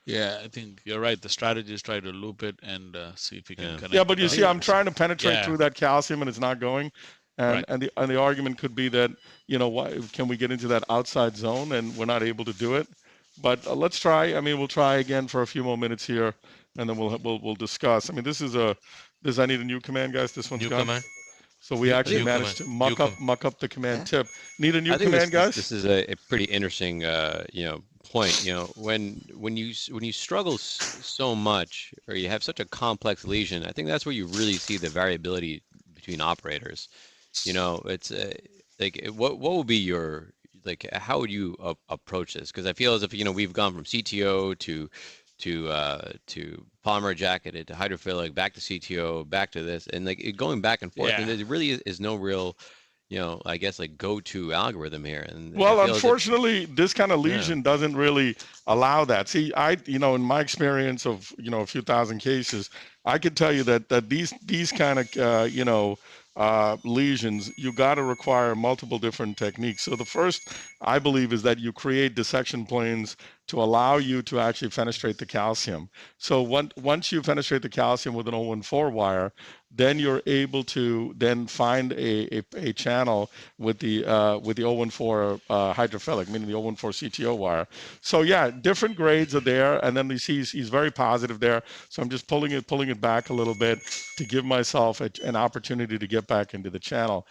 Yeah, I think you're right. The strategy is try to loop it and see if we can connect. Yeah, but you see, I'm trying to penetrate through that calcium and it's not going. And the argument could be that, you know, why can we get into that outside zone and we're not able to do it? But let's try. I mean, we'll try again for a few more minutes here, and then we'll discuss. I mean, I need a new command, guys. This one's gone. Command. So we actually managed to muck up the command tip. Need a new command, guys? This is a pretty interesting, point. When you struggle so much, or you have such a complex lesion, I think that's where you really see the variability between operators. It's like what would be your how would you approach this? Because I feel as if we've gone from CTO to polymer jacketed to hydrophilic, back to CTO, back to this, and going back and forth. And there really is no real, I guess go-to algorithm here. And well, unfortunately, this kind of lesion doesn't really allow that. See, in my experience of a few thousand cases, I could tell you that these kind of lesions, you got to require multiple different techniques. So the first, I believe, is that you create dissection planes to allow you to actually fenestrate the calcium. So once you fenestrate the calcium with an 014 wire, then you're able to then find a channel with the 014 hydrophilic, meaning the 014 CTO wire. So yeah, different grades are there, and then you see he's very positive there. So I'm just pulling it back a little bit to give myself an opportunity to get back into the channel.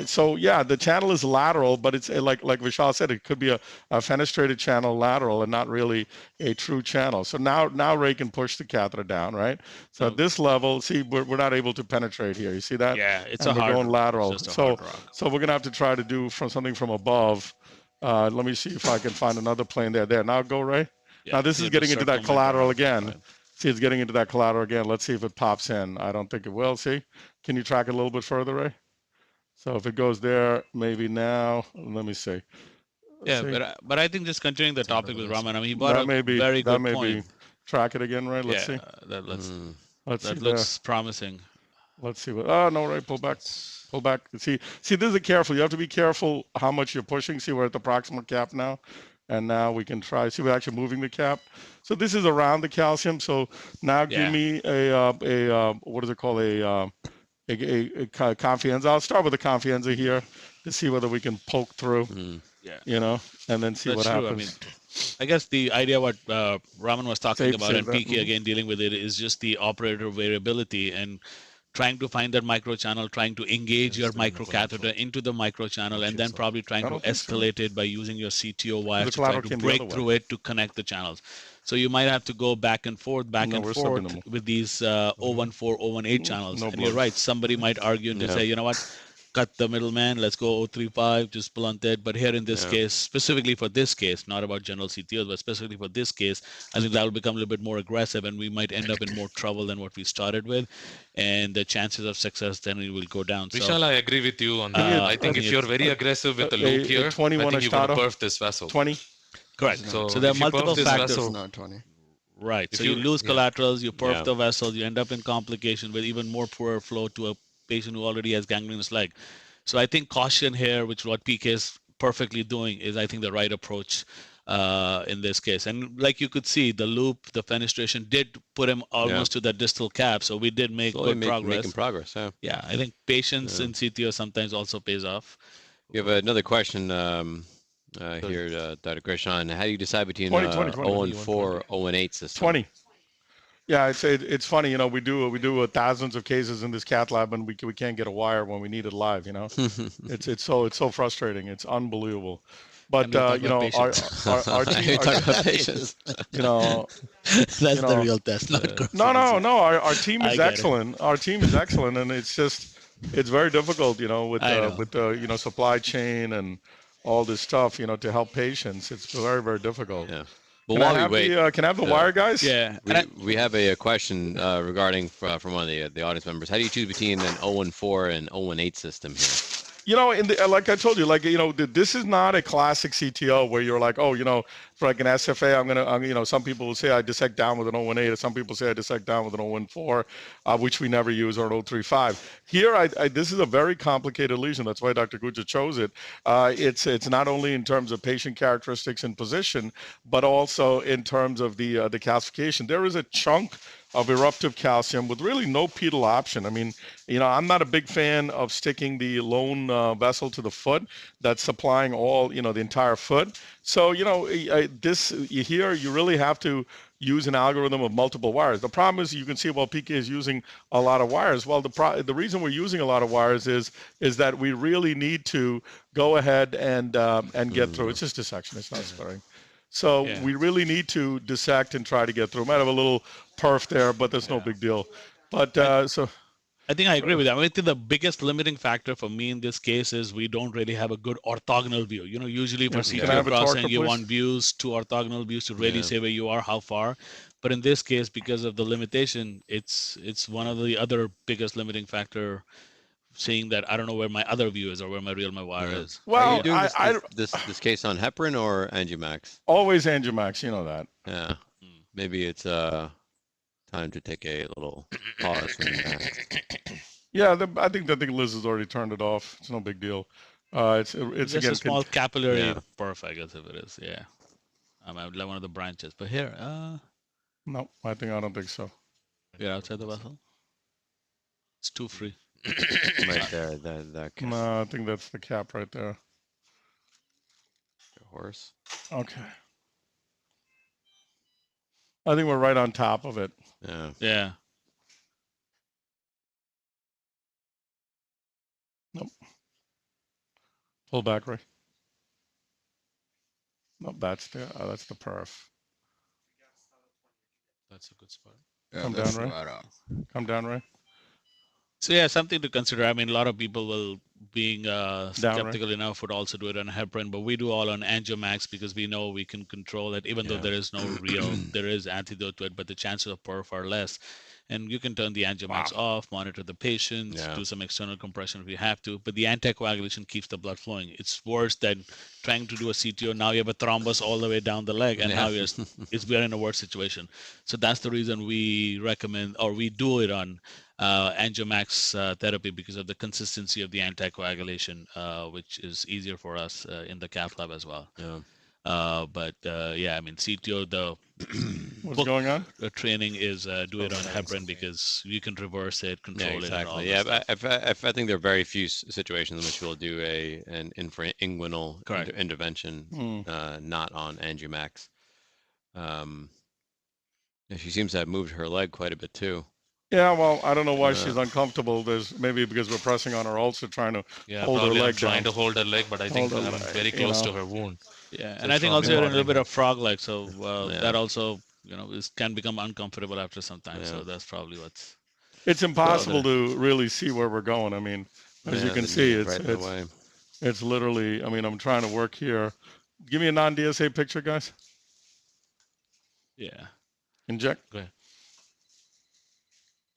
So yeah, the channel is lateral, but it's like Vishal said, it could be a fenestrated channel lateral and not really a true channel. So now Ray can push the catheter down, right? So at this level, see, we're not able to penetrate here. You see that? Yeah, it's and we're going lateral. So we're gonna have to try to do something from above. Let me see if I can find another plane there. There. Now go, Ray. Yeah, now this is getting into that collateral again. Right. See, it's getting into that collateral again. Let's see if it pops in. I don't think it will. See? Can you track it a little bit further, Ray? So if it goes there, maybe now. Let me see. But I think just continuing the topic with Raman, I mean, he brought a very good point. Track it again, right? Let's see. That looks promising. Let's see what. Oh no, right. Pull back. See, this is careful. You have to be careful how much you're pushing. See, we're at the proximal cap now, and now we can try. See, we're actually moving the cap. So this is around the calcium. So now give me a what is it called? A confianza. I'll start with a confianza here to see whether we can poke through. And then see what happens. I mean, I guess the idea what Raman was talking about, and PK again dealing with it, is just the operator variability and trying to find that microchannel, trying to engage your microcatheter into the microchannel, and then probably trying to escalate it by using your CTO wires to try to break through it to connect the channels. So you might have to go back and forth with these 014, 018 channels. And you're right, somebody might argue and say, you know what, cut the middleman, let's go 035, just blunt it. But here in this case, specifically for this case, not about general CTOs, but specifically for this case, I think that will become a little bit more aggressive, and we might end up in more trouble than what we started with. And the chances of success then will go down. Vishal, I agree with you on that. I think if you're very aggressive with the loop here, I think you're going to perf this vessel. 20? Correct. So there are multiple factors. Not 20. Right. So you lose collaterals, you perf the vessel, you end up in complication with even more poor flow to a patient who already has gangrenous leg. So I think caution here, which what PK is perfectly doing, is I think the right approach in this case. And like you could see, the loop, the fenestration did put him almost to the distal cap. So we did make good progress. Making progress, yeah. I think patience in CTO sometimes also pays off. You have another question. here, Dr. Krishan. How do you decide between 014 or 018 system? 20. Yeah, it's funny. You know, we do thousands of cases in this cath lab, and we can't get a wire when we need it live. You know, it's so frustrating. It's unbelievable. But you know, our team, you know, that's the real test. Not no. Our team is excellent. Our team is excellent, and it's very difficult. You know, with you know, supply chain and all this stuff. You know, to help patients, it's very, very difficult. Yeah. Well, while we wait, can I have the wire, guys? Yeah. We have a question regarding from one of the audience members. How do you choose between an 014 and 018 system here? You know, like I told you, like, you know, this is not a classic CTO where you're like, oh, you know, for like an SFA, I'm you know, some people will say I dissect down with an 018, or some people say I dissect down with an 014, which we never use, or an 035. Here, this is a very complicated lesion. That's why Dr. Guja chose it. It's not only in terms of patient characteristics and position, but also in terms of the calcification. There is a chunk of eruptive calcium with really no pedal option. I mean, you know, I'm not a big fan of sticking the lone vessel to the foot that's supplying all, you know, the entire foot. So, you know, here you really have to use an algorithm of multiple wires. The problem is, you can see, well, PK is using a lot of wires. Well, the reason we're using a lot of wires is that we really need to go ahead and get through. It's just dissection. It's not splitting. So we really need to dissect and try to get through. Might have a little perf there, but that's no big deal. But so I think I agree with that. I think the biggest limiting factor for me in this case is we don't really have a good orthogonal view. You know, usually for CTO crossing, you want views, 2 orthogonal views to really say where you are, how far. But in this case, because of the limitation, it's one of the other biggest limiting factor, seeing that I don't know where my other view is or where my wire is. Well, are you doing this case on heparin or Angiomax? Always Angiomax, you know that. Yeah. Maybe it's time to take a little pause from that. Yeah, I think Liz has already turned it off. It's no big deal. It's just again a small capillary perf, I guess, if it is. Yeah. Like one of the branches. But here, no, I don't think so. You're outside the vessel? It's too free. Right there, that cap. No, I think that's the cap right there. The horse. Okay. I think we're right on top of it. Yeah. Yeah. Nope. Pull back, Ray. Nope, that's the perf. That's a good spot. Yeah, come down, Ray. Come down, Ray. So yeah, something to consider. I mean, a lot of people will, being skeptical enough, would also do it on heparin, but we do all on Angiomax because we know we can control it, even though there is no there is antidote to it, but the chances of perf are less. And you can turn the Angiomax off, monitor the patients, do some external compression if you have to, but the anticoagulation keeps the blood flowing. It's worse than trying to do a CTO. Now you have a thrombus all the way down the leg, and now we're in a worse situation. So that's the reason we recommend, or we do it on Angiomax therapy, because of the consistency of the anticoagulation, which is easier for us in the cath lab as well. But yeah, I mean, CTO, what's going on? The training is do it on heparin because you can reverse it, control it. And all but I think there are very few situations in which we'll do an infrainguinal intervention, not on Angiomax. She seems to have moved her leg quite a bit too. Yeah, well, I don't know why she's uncomfortable. There's maybe because we're pressing on her ulcer, trying to hold her leg down. Trying to hold her leg, but I think I'm very close to her wound. Yeah, and I think also you're in a little bit of frog-leg, so that also, you know, can become uncomfortable after some time. So that's probably what's. It's impossible to really see where we're going. I mean, as you can see, it's literally. I mean, I'm trying to work here. Give me a non-DSA picture, guys. Yeah. Inject. Go ahead.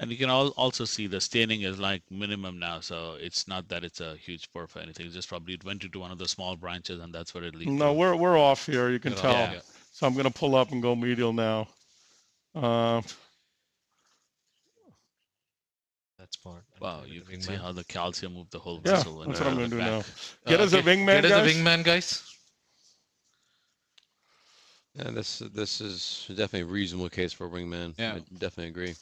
And you can also see the staining is like minimum now, so it's not that it's a huge perf or anything. It's just probably it went into one of the small branches, and that's where it leaked. No, we're off here. You can tell. Yeah. So I'm going to pull up and go medial now. That's part. Wow, you can see how the calcium moved the whole vessel. Yeah, that's what I'm going to do now. Get us a wingman, guys. Get us a wingman, guys. Yeah, this is definitely a reasonable case for a wingman. Yeah, I definitely agree.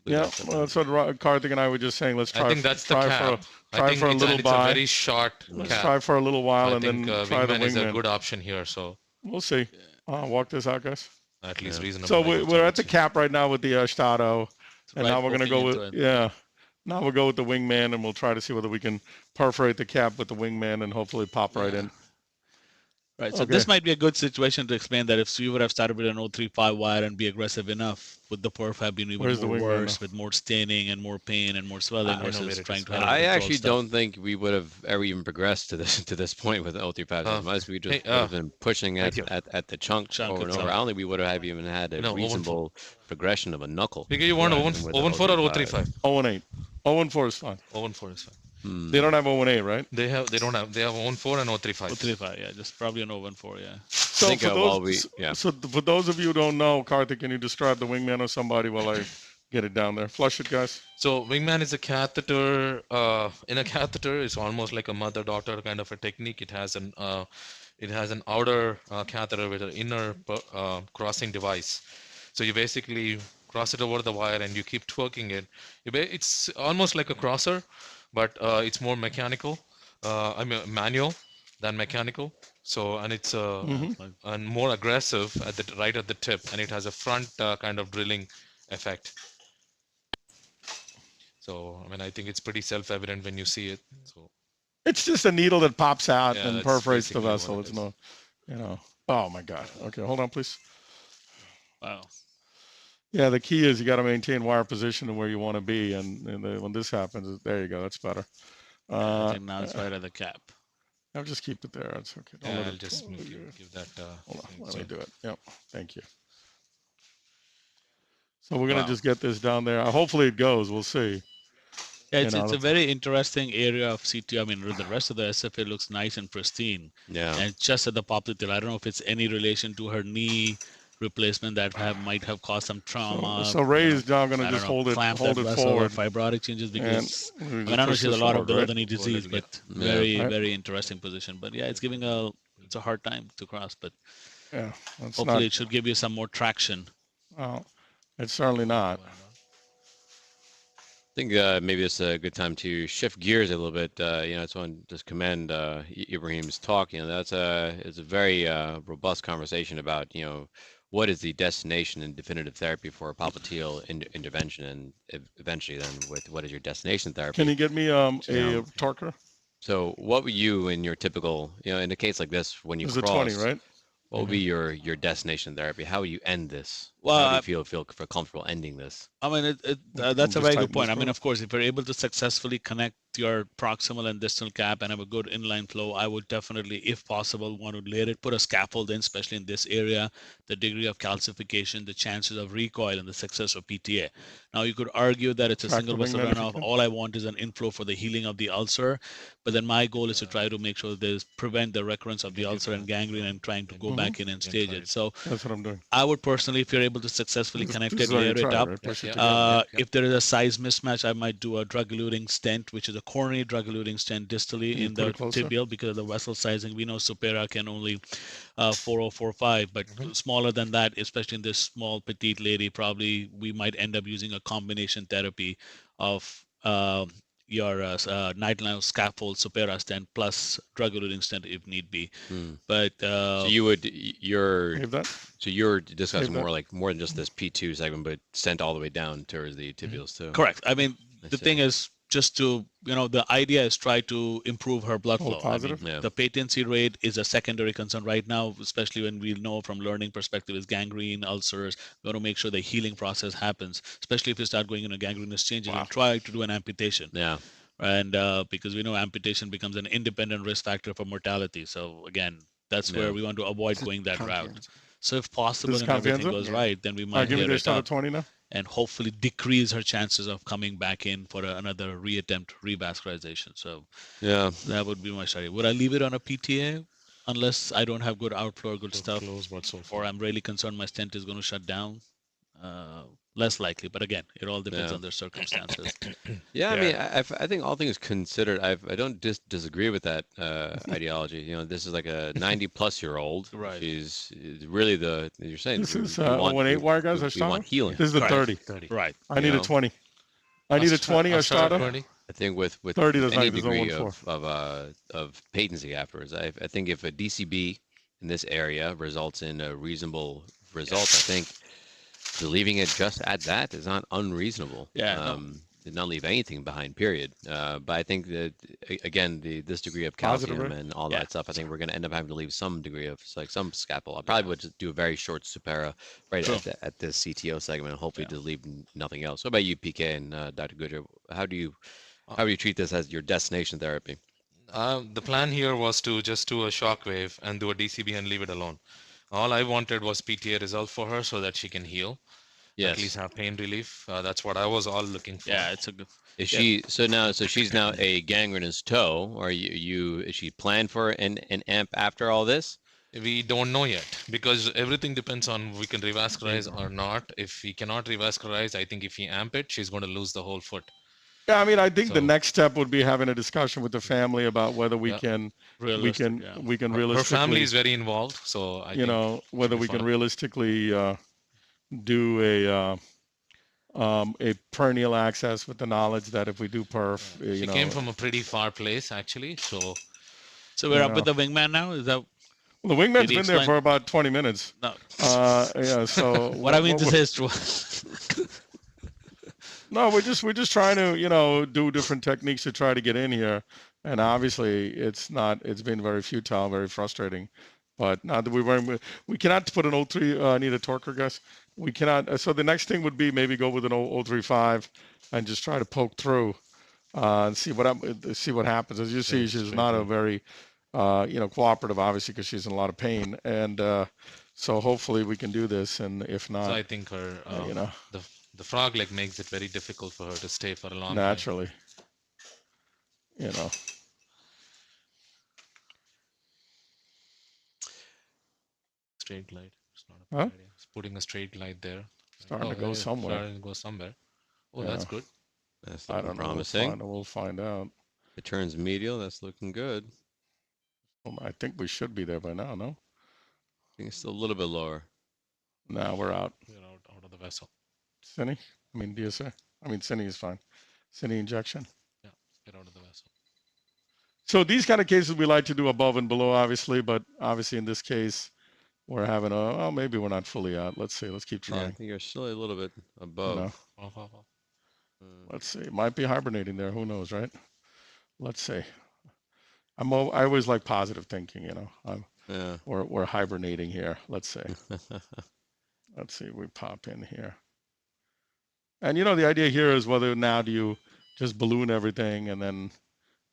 Yeah, well, that's what Karthik and I were just saying. Let's try. I think that's try the cap. Try for a little while. It's a very short Let's cap. try for a little while and then try the wingman. is a good option here. So we'll see. Walk this out, guys. At least reasonable. So we're at the cap right now with the Stato, and now we're gonna go with Now we'll go with the wingman, and we'll try to see whether we can perforate the cap with the wingman and hopefully pop right in. Right, so this might be a good situation to explain that if you would have started with an 035 wire and be aggressive enough, would the perf have been even more worse with more staining and more pain and more swelling versus trying to. I actually don't think we would have ever even progressed to this point with 035 unless we just would have been pushing at the chunk over and over. I don't think we would have even had a reasonable progression of a knuckle. Because you want 014 or 035? 018. 014 is fine. 014 is fine. They don't have 018, right? They have 014 and 035. 035, yeah, just probably an 014, yeah. So for those of you who don't know, Karthik, can you describe the wingman or somebody while I get it down there? Flush it, guys. So wingman is a catheter. In a catheter, it's almost like a mother-daughter kind of a technique. It has an outer catheter with an inner crossing device. So you basically cross it over the wire and you keep twerking it. It's almost like a crosser, but it's more mechanical. Manual than mechanical. So, and it's and more aggressive right at the tip, and it has a front kind of drilling effect. So, I think it's pretty self-evident when you see it. So, it's just a needle that pops out and perforates the vessel. It's no, Oh my God. Okay, hold on, please. Wow. Yeah, the key is you got to maintain wire position and where you want to be, and when this happens, there you go. That's better. I think now it's right at the cap. I'll just keep it there. That's okay. I'll just give that. Hold on. Let me do it. Yep. Thank you. So we're gonna just get this down there. Hopefully it goes. We'll see. Yeah, it's a very interesting area of CTO. The rest of the SFA looks nice and pristine. Yeah. And just at the popliteal, I don't know if it's any relation to her knee replacement that might have caused some trauma. So Ray's now going to just hold it forward. Fibrotic changes because I know she has a lot of below the knee disease, but very interesting position. But yeah, it's it's a hard time to cross, but hopefully it should give you some more traction. Well, it's certainly not. I think maybe it's a good time to shift gears a little bit. I just want to just commend Ibrahim's talk. It's a very robust conversation about what is the destination and definitive therapy for a popliteal intervention, and eventually then with what is your destination therapy. Can you get me a torquer? So what would you, in your typical, in a case like this, when you cross, 20, right? What would be your destination therapy? How would you end this? How do you feel comfortable ending this? That's a very good point. Of course, if you're able to successfully connect your proximal and distal cap and have a good inline flow, I would definitely, if possible, want to put a scaffold in, especially in this area, the degree of calcification, the chances of recoil, and the success of PTA. Now, you could argue that it's a single vessel runoff. All I want is an inflow for the healing of the ulcer, but then my goal is to try to make sure prevent the recurrence of the ulcer and gangrene and trying to go back in and stage it. So that's what I'm doing. I would personally, if you're able to successfully connect it, layer it up. If there is a size mismatch, I might do a drug-eluting stent, which is a coronary drug-eluting stent distally in the tibial because of the vessel sizing. We know Supera can only 4045, but smaller than that, especially in this small petite lady, probably we might end up using a combination therapy of your nightline scaffold Supera stent plus drug-eluting stent if need be. But so you're discussing more than just this P2 segment, but stent all the way down towards the tibials too. Correct. The thing is just to the idea is try to improve her blood flow. The patency rate is a secondary concern right now, especially when we know from learning perspective is gangrene, ulcers. We want to make sure the healing process happens, especially if you start going into gangrenous changes and try to do an amputation. Yeah. And because we know amputation becomes an independent risk factor for mortality. So again, that's where we want to avoid going that route. So if possible and everything goes right, then we might give it a 20 now, and hopefully decrease her chances of coming back in for another reattempt revascularization. So that would be my study. Would I leave it on a PTA unless I don't have good outflow or good stuff, or I'm really concerned my stent is going to shut down? less likely. But again, it all depends on their circumstances. Yeah, I mean, I think all things considered, I don't disagree with that ideology. You know, this is like a 90-plus-year-old. Right. She's really you're saying This is we want 1-8 wire, guys. we want healing. This is the 30. Right. I need a 20. I need a 20 or starter. I think with 30 does any not, degree of patency afterwards, I think if a DCB in this area results in a reasonable result, I think leaving it just at that is not unreasonable. Did not leave anything behind, period. But I think that, again, this degree of calcium and all that stuff, I think we're going to end up having to leave some degree of, like, some scalpel. I probably would just do a very short supera right at this CTO segment and hopefully just leave nothing else. What about you, PK and Dr. Gujar? How do you treat this as your destination therapy? The plan here was to just do a shockwave and do a DCB and leave it alone. All I wanted was PTA result for her so that she can heal. At least have pain relief. That's what I was all looking for. Yeah, it's a good. Is she so she's now a gangrenous toe? Or is she planned for an amp after all this? We don't know yet because everything depends on we can revascularize or not. If we cannot revascularize, I think if we amp it, she's going to lose the whole foot. Yeah, I mean, I think the next step would be having a discussion with the family about whether we can realistically. Her family is very involved, so I think whether we can realistically do a perennial access with the knowledge that if we do perf, she came from a pretty far place actually, so we're up with the wingman now. Is that? Well, the wingman's been there for about 20 minutes. No. Yeah. So what I mean to say is true. No, we're just trying to do different techniques to try to get in here, and obviously it's been very futile, very frustrating. But now that we cannot put an 03 need a torquer, guys. We cannot. So the next thing would be maybe go with an 035 and just try to poke through and see what happens. As you see, she's not a very cooperative, obviously, because she's in a lot of pain, and so hopefully we can do this. And if not, so I think her the frog leg makes it very difficult for her to stay for a long time. Naturally. Straight glide. It's not a bad idea. It's putting a straight glide there. Starting to go somewhere. Starting to go somewhere. Oh, that's good. That's I don't promising. know. We'll find out. It turns medial. That's looking good. I think we should be there by now, no? I think it's still a little bit lower. No, we're out. We're out of the vessel. Cine? I mean, DSA? I mean, Cine is fine. Cine injection? Yeah, get out of the vessel. So these kind of cases we like to do above and below, obviously, but obviously in this case, we're having maybe we're not fully out. Let's see. Let's keep trying. Yeah, I think you're still a little bit above. Let's see. It might be hibernating there. Who knows, right? Let's see. I always like positive thinking, We're hibernating here. Let's see. Let's see. We pop in here. And the idea here is whether now do you just balloon everything and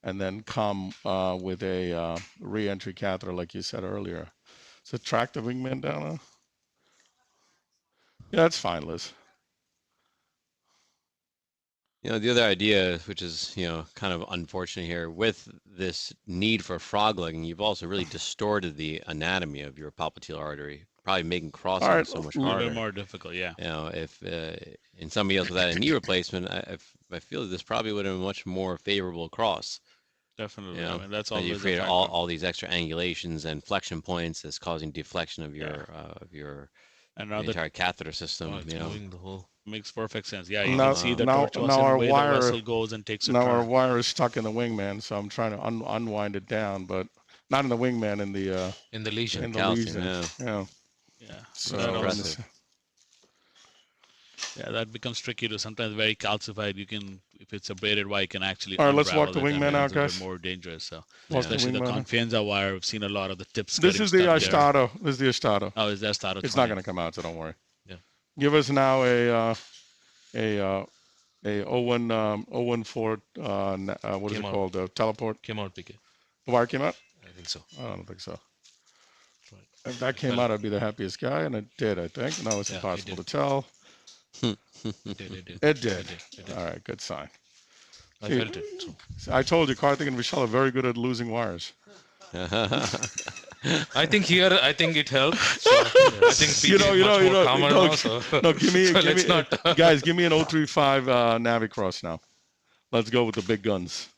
then come with a re-entry catheter like you said earlier. So track the wingman down. Yeah, that's fine, Liz. The other idea, which is, kind of unfortunate here, with this need for frog legging, you've also really distorted the anatomy of your popliteal artery, probably making crossing so much harder. A little bit more difficult, yeah. If in somebody else without a knee replacement, I feel that this probably would have been a much more favorable cross. Definitely. I mean, that's all. You create all these extra angulations and flexion points that's causing deflection of your entire catheter system. Moving the whole. Makes perfect sense. Yeah, you can see the tortuous way the vessel goes and takes a turn. Now our wire is stuck in the wingman, so I'm trying to unwind it down, but not in the wingman, in the lesion. In the calcium, lesion. Yeah. So that becomes tricky to sometimes very calcified. You can, if it's a braided wire, you can actually. All right, let's walk the wingman out, guys. More dangerous. So especially the confianza wire, we've seen a lot of the tips. This is the Astato. This is the Astato. Oh, is that Astato? It's not going to come out, so don't worry. Yeah. Give us now a 014. What is it called? Teleport. Came out, PK. The wire came out? I think so. I don't think so. If that came out, I'd be the happiest guy, and it did, I think. Now it's impossible to tell. It did. All right, good sign. I felt it. I told you, Karthik and Vishal are very good at losing wires. I think it helped. So I think PT is much more calmer now. So, no, guys, give me an 035 Navicross now. Let's go with the big guns.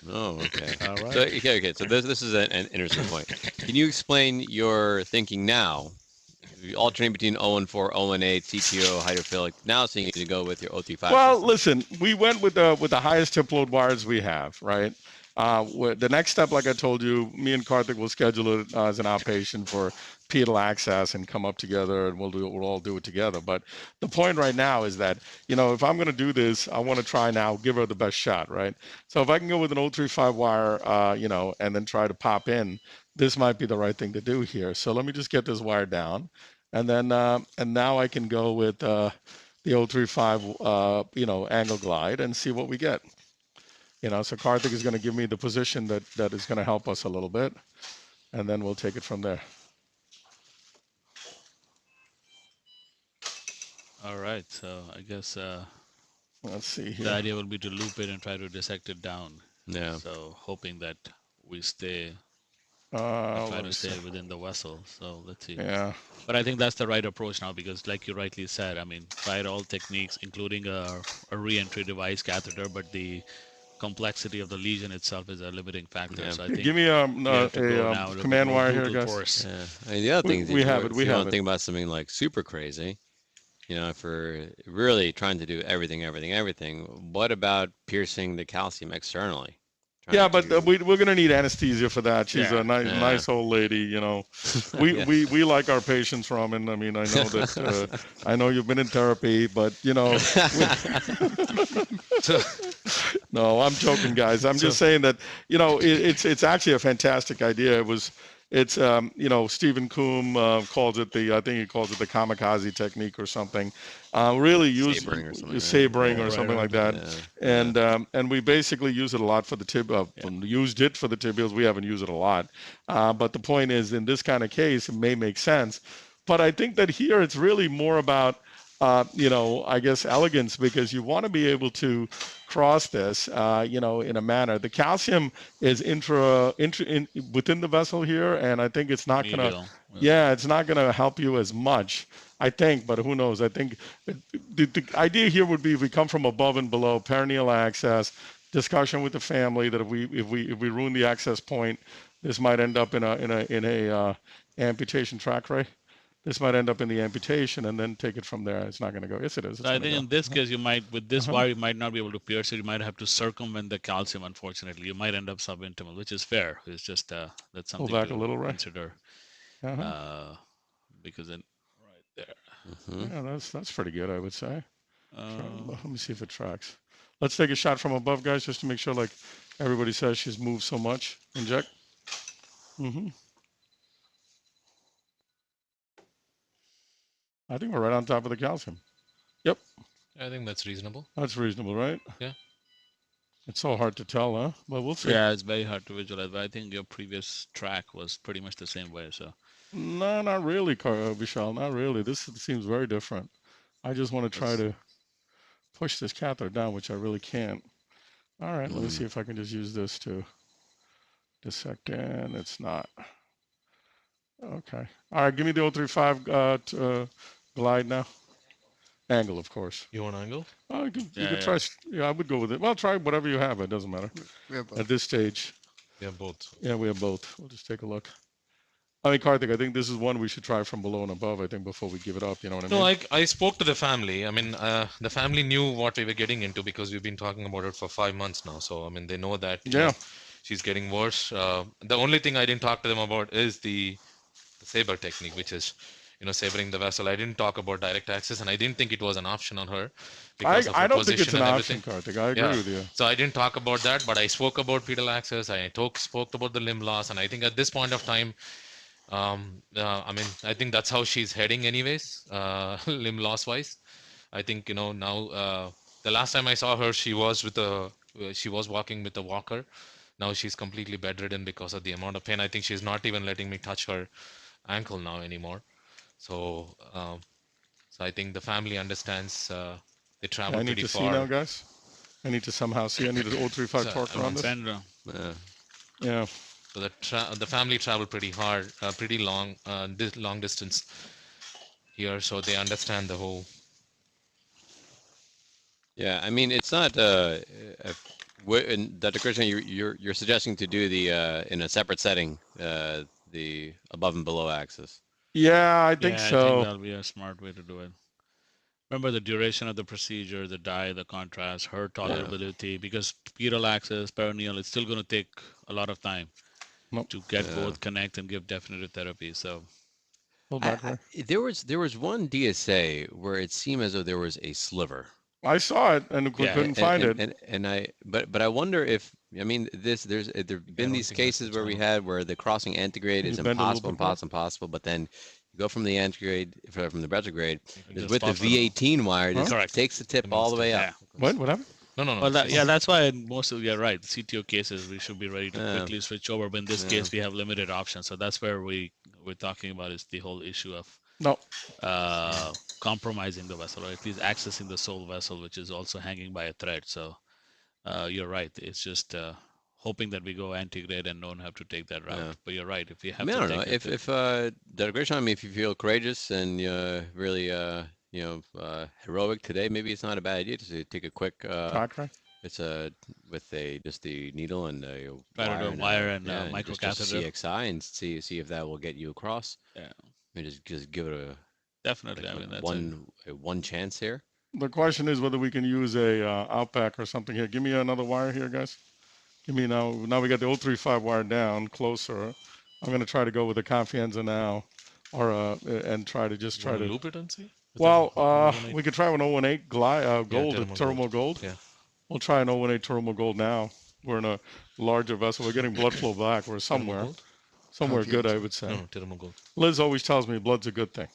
Oh, okay. All right. So, okay. So this is an interesting point. Can you explain your thinking now? You alternate between 014, 018, CTO, hydrophilic. Now, so you need to go with your 035. Well, system. listen, we went with the highest tip load wires we have, right? The next step, like I told you, me and Karthik will schedule it as an outpatient for pedal access and come up together, and we'll all do it together. But the point right now is that, if I'm going to do this, I want to try now, give her the best shot, right? So if I can go with an 035 wire, and then try to pop in, this might be the right thing to do here. So let me just get this wire down, and then and now I can go with the 035, angle glide and see what we get. So Karthik is going to give me the position that is going to help us a little bit, and then we'll take it from there. All right. So I guess let's see here. The idea will be to loop it and try to dissect it down. Yeah. So hoping that we try to stay within the vessel. So let's see. Yeah. But I think that's the right approach now, because like you rightly said, I mean, tried all techniques, including a re-entry device catheter, but the complexity of the lesion itself is a limiting factor. Yeah. So I think give me a command wire here, guys. Yeah. I mean, the other thing is we have it. We have it. Think about something like super crazy. If we're really trying to do everything, what about piercing the calcium externally? Yeah, but we're going to need anesthesia for that. She's a nice old lady, We like our patients, Raman. I mean, I know that I know you've been in therapy, but no, I'm joking, guys. I'm just saying that it's actually a fantastic idea. It's Stephen Coombe calls it I think he calls it the kamikaze technique or something. Really use sabering or something like that. Yeah. And we basically use it a lot for the used it for the tibials. We haven't used it a lot. But the point is, in this kind of case, it may make sense. But I think that here it's really more about I guess elegance, because you want to be able to cross this, in a manner. The calcium is within the vessel here, and I think it's not gonna, it's not gonna help you as much, I think, but who knows? I think the idea here would be, if we come from above and below, perineal access, discussion with the family that if we ruin the access point, this might end up in a amputation track, right? This might end up in the amputation, and then take it from there. It's not going to go. Yes, it is. I think in this case, you might, with this wire, you might not be able to pierce it. You might have to circumvent the calcium, unfortunately. You might end up subintimal, which is fair. It's just that's something pull back to a little, right? Consider. Because then right there. Yeah, that's pretty good, I would say. Let me see if it tracks. Let's take a shot from above, guys, just to make sure, like everybody says, she's moved so much. Inject. I think we're right on top of the calcium. Yep. I think that's reasonable. That's reasonable, right? Yeah. It's so hard to tell, huh? But we'll see. Yeah, it's very hard to visualize. But I think your previous track was pretty much the same way. So. No, not really, Vishal. Not really. This seems very different. I just want to try to push this catheter down, which I really can't. All right, let me see if I can just use this to dissect in. It's not. Okay. All right, give me the 035 glide now. Angle, of course. You want angle? You could try. Yeah, I would go with it. Well, try whatever you have. It doesn't matter. We have both. At this stage. We have both. Yeah, we have both. We'll just take a look. I mean, Karthik, I think this is one we should try from below and above, I think, before we give it up. You know what I mean? No, I spoke to the family. I mean, the family knew what we were getting into, because we've been talking about it for 5 months now. So, I mean, they know that she's getting worse. The only thing I didn't talk to them about is the saber technique, which is, sabering the vessel. I didn't talk about direct access, and I didn't think it was an option on her. I don't think it's an option, Karthik. I agree with you. So I didn't talk about that, but I spoke about pedal access. I spoke about the limb loss, and I think at this point of time, I mean, I think that's how she's heading anyways, limb loss wise. I think, now, the last time I saw her, she was walking with a walker. Now she's completely bedridden because of the amount of pain. I think she's not even letting me touch her ankle now anymore. So, I think the family understands. They travel pretty far. I need to see now, guys. I need to somehow see. I need an 035 torque around this. Yeah. Yeah. So the family traveled pretty hard, pretty long, long distance here, so they understand the whole. Yeah, I mean, it's not. Dr. Krishna, you're suggesting to do the in a separate setting, the above and below axis. Yeah, I think so. I think that'll be a smart way to do it. Remember the duration of the procedure, the dye, the contrast, her tolerability, because pedal axis, perineal, it's still going to take a lot of time to get both connect and give definitive therapy. So there was one DSA where it seemed as though there was a sliver. I saw it and couldn't find it. But I wonder if, I mean, there's been these cases where we had where the crossing antegrade is impossible, but then you go from the antegrade, from the retrograde, with the V18 wire, it takes the tip all the way up. What happened? No. Well, that's why most of, you're right, the CTO cases, we should be ready to quickly switch over. But in this case, we have limited options. So that's where we're talking about is the whole issue of compromising the vessel, or at least accessing the sole vessel, which is also hanging by a thread. So you're right. It's just hoping that we go antegrade and don't have to take that route. Yeah. But you're right. If we have, I don't know. If Dr. Grisham, if you feel courageous and really heroic today, maybe it's not a bad idea to take a quick. It's with just the needle and a wire and microcatheter CXI and see if that will get you across. Yeah. I mean, just give it a definitely. I mean, that's one chance here. The question is whether we can use a outback or something here. Give me another wire here, guys. Give me now we got the 035 wire down closer. I'm going to try to go with the Confianza now, or and try to loop it and see. Well, we could try an 018 gold, Terumo gold. Yeah. We'll try an 018 Terumo gold now. We're in a larger vessel. We're getting blood flow back. We're somewhere good, I would say. No, Terumo gold. Liz always tells me blood's a good thing.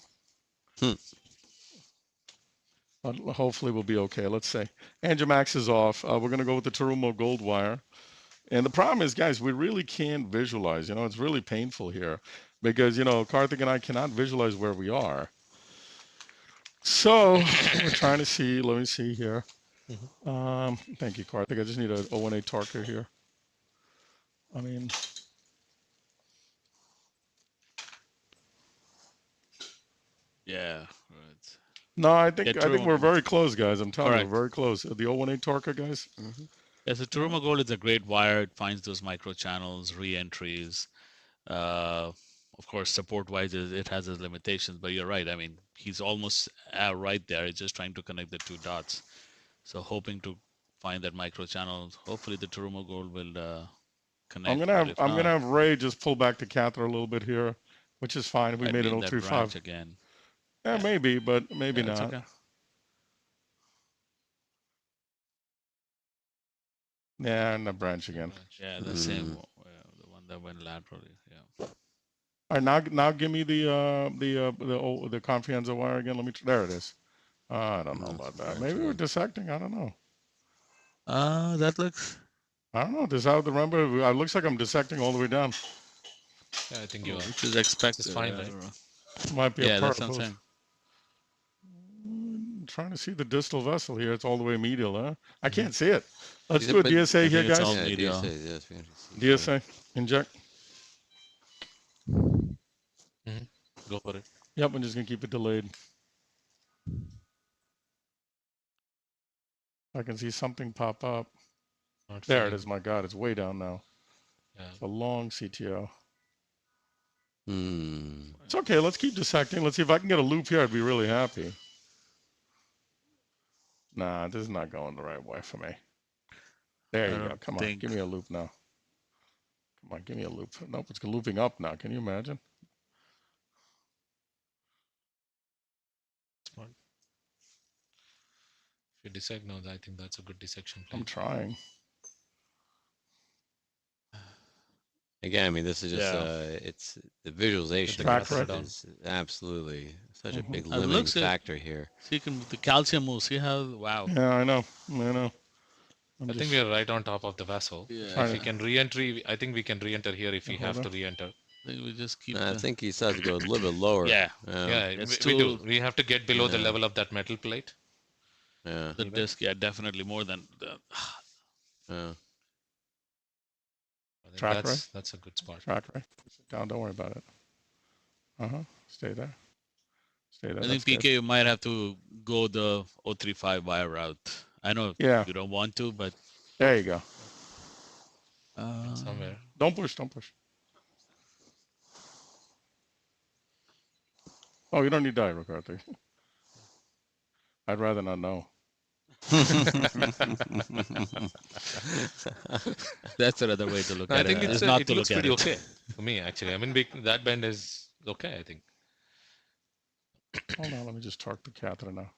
But hopefully we'll be okay. Let's say Angiomax is off. We're going to go with the Terumo gold wire. And the problem is, guys, we really can't visualize. It's really painful here because, Karthik and I cannot visualize where we are. So we're trying to see. Let me see here. Thank you, Karthik. I just need an 018 Tarka here. I mean, yeah. No, I think we're very close, guys. I'm telling you, we're very close. The 018 Tarka, guys. Yes, the Terumo gold is a great wire. It finds those micro channels, re-entries. Of course, support-wise, it has its limitations, but you're right. I mean, he's almost right there. He's just trying to connect the two dots. So hoping to find that micro channel. Hopefully, the Terumo gold will connect. I'm gonna have Ray just pull back the catheter a little bit here, which is fine. We made an 035 again. Yeah, maybe, but maybe not. Okay. Yeah, and the branch again. Yeah, the same, the one that went laterally. Yeah. All right, now give me the Confianza wire again. There it is. I don't know about that. Maybe we're dissecting. I don't know. That looks. I don't know. This out the remember. It looks like I'm dissecting all the way down. Yeah, I think you are. Which is expected. It's fine, right? Might be a part that's what I'm saying. Trying to see the distal vessel here. It's all the way medial, huh? I can't see it. Let's do a DSA here, guys. DSA. Inject. Go for it. Yep, I'm just going to keep it delayed. I can see something pop up. There it is. My God, it's way down now. Yeah. It's a long CTO. It's okay. Let's keep dissecting. Let's see if I can get a loop here. I'd be really happy. Nah, this is not going the right way for me. There you go. Come on. Give me a loop now. Come on. Give me a loop. Nope, it's looping up now. Can you imagine? Smart. If you dissect now, I think that's a good dissection plan. I'm trying. Again, I mean, this is just it's the visualization is absolutely such a big limiting factor here. So you can the calcium moves. See how Yeah, I know. I think we are right on top of the vessel. Yeah. If we can re-enter, I think we can re-enter here if we have to re-enter. I think we just keep. I think he starts to go a little bit lower. Yeah, we do. We have to get below the level of that metal plate. Yeah. The disc, definitely more than the. Yeah. Track right. That's a good spot. Track right. Sit down. Don't worry about it. Stay there. Stay there. I think PK, you might have to go the 035 wire route. I know you don't want to, but there you go. Somewhere. Don't push. Don't push. Oh, you don't need diet, Ricardo. I'd rather not know. That's another way to look at it. I think it looks pretty okay for me, actually. I mean, that bend is okay, I think. Hold on, let me just torque the catheter now.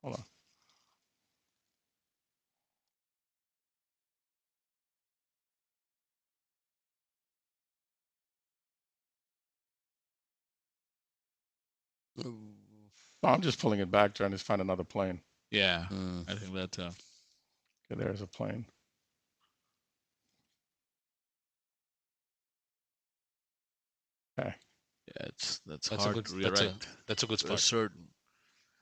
Hold on. No, I'm just pulling it back, trying to find another plane. Yeah, I think that's Okay, there's a plane. Okay. Yeah, that's hard to redirect. That's a good spot. Certain.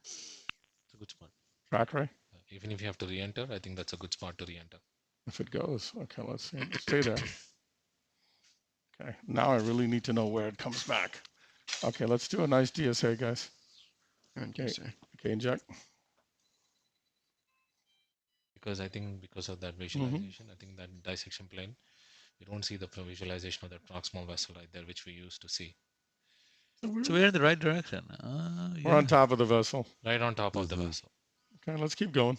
It's a good spot. Track right? Even if you have to re-enter, I think that's a good spot to re-enter. If it goes. Okay, let's see. Stay there. Okay, now I really need to know where it comes back. Okay, let's do a nice DSA, guys. Okay, inject. Because I think because of that visualization, I think that dissection plane, you don't see the visualization of that proximal vessel right there, which we used to see. So we're in the right direction. We're on top of the vessel. Right on top of the vessel. Okay, let's keep going.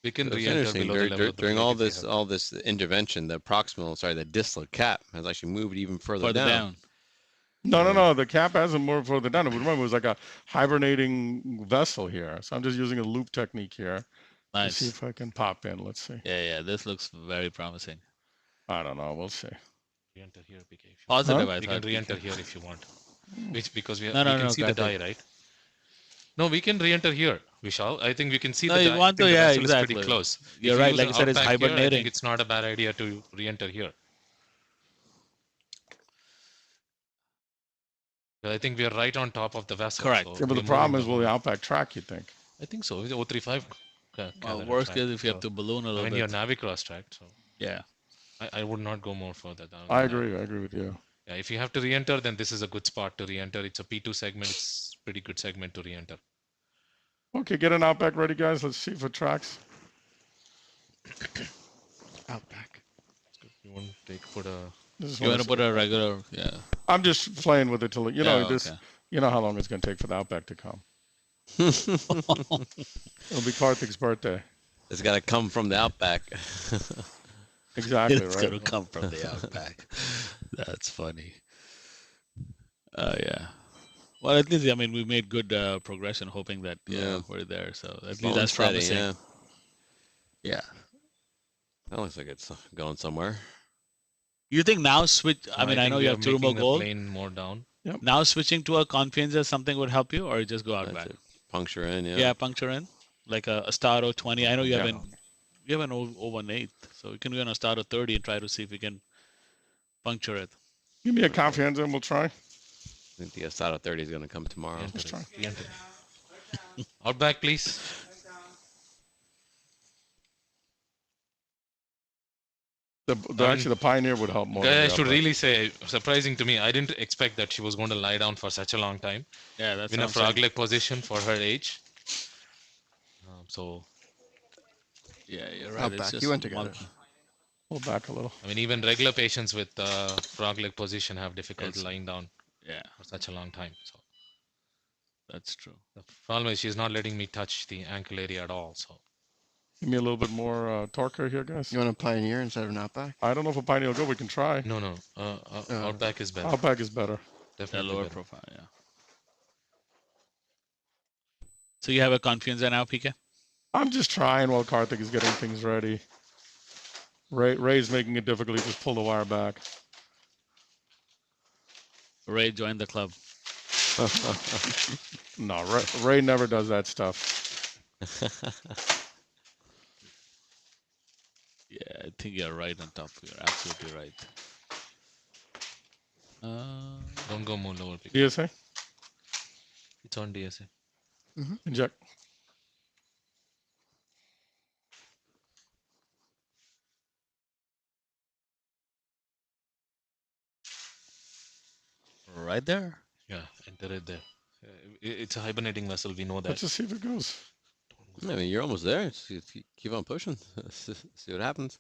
We can re-enter below the level of the during all this intervention, the distal cap has actually moved even further down. No. The cap hasn't moved further down. Remember, it was like a hibernating vessel here. So I'm just using a loop technique here. Nice. To see if I can pop in. Let's see. Yeah. This looks very promising. I don't know. We'll see. Re-enter here, PK. Positive. You can re-enter here if you want. Because we can see the dye, right? No, we can re-enter here, Vishal. I think we can see the dye. You want to, yeah, exactly. Pretty close. You're right. Like I said, it's hibernating. Here, I think it's not a bad idea to re-enter here. I think we are right on top of the vessel. Correct. So but the problem is, will the outback track, you think? I think so. It's 035. Well, worst case, if you have to balloon a little bit. Your Navicross tract. So yeah. I would not go more further down. I agree. I agree with you. Yeah, if you have to re-enter, then this is a good spot to re-enter. It's a P2 segment. It's a pretty good segment to re-enter. Okay, get an outback ready, guys. Let's see if it tracks. Outback. You want to put a... You want to put a regular, yeah. I'm just playing with it till you know this. Okay. You know how long it's going to take for the outback to come. It'll be Karthik's birthday. It's got to come from the outback. Exactly. It's going to come from the outback. That's funny. Yeah. Well, at least I mean we made good progression, hoping that we're there. So at least that's promising. Yeah. That looks like it's going somewhere. You think now switch? I mean, I know you have two more goals. More down. Yep. Now switching to a Confianza something would help you, or you just go out back? Puncture in, yeah. Yeah, puncture in, like a Staro 20. I know you have an 018, so you can go on a Staro 30 and try to see if we can puncture it. Give me a Confianza and we'll try. I think the Staro 30 is going to come tomorrow. Let's try. Out back, please. Actually, the Pioneer would help more. I should really say, surprising to me, I didn't expect that she was going to lie down for such a long time. Yeah, that's in a frog leg position for her age. Yeah, you're right. Out back. You went together. Pull back a little. I mean, even regular patients with frog leg position have difficulty lying down. Yeah, for such a long time. So that's true. The problem is she's not letting me touch the ankle area at all. So. Give me a little bit more torque here, guys. You want a Pioneer instead of an Outback? I don't know if a Pioneer will go. We can try. No. Outback is better. Outback is better. Definitely lower better. profile, yeah. So you have a Confianza now, PK? I'm just trying while Karthik is getting things ready. Ray's making it difficult. He just pull the wire back. Ray joined the club. No, Ray never does that stuff. Yeah, I think you're right on top. You're absolutely right. Don't go more lower. DSA? It's on DSA. Mm-hmm. Inject. right there. Yeah, enter it there. It's a hibernating vessel. We know that. Let's just see if it goes. I mean, you're almost there. Just keep on pushing. See what happens.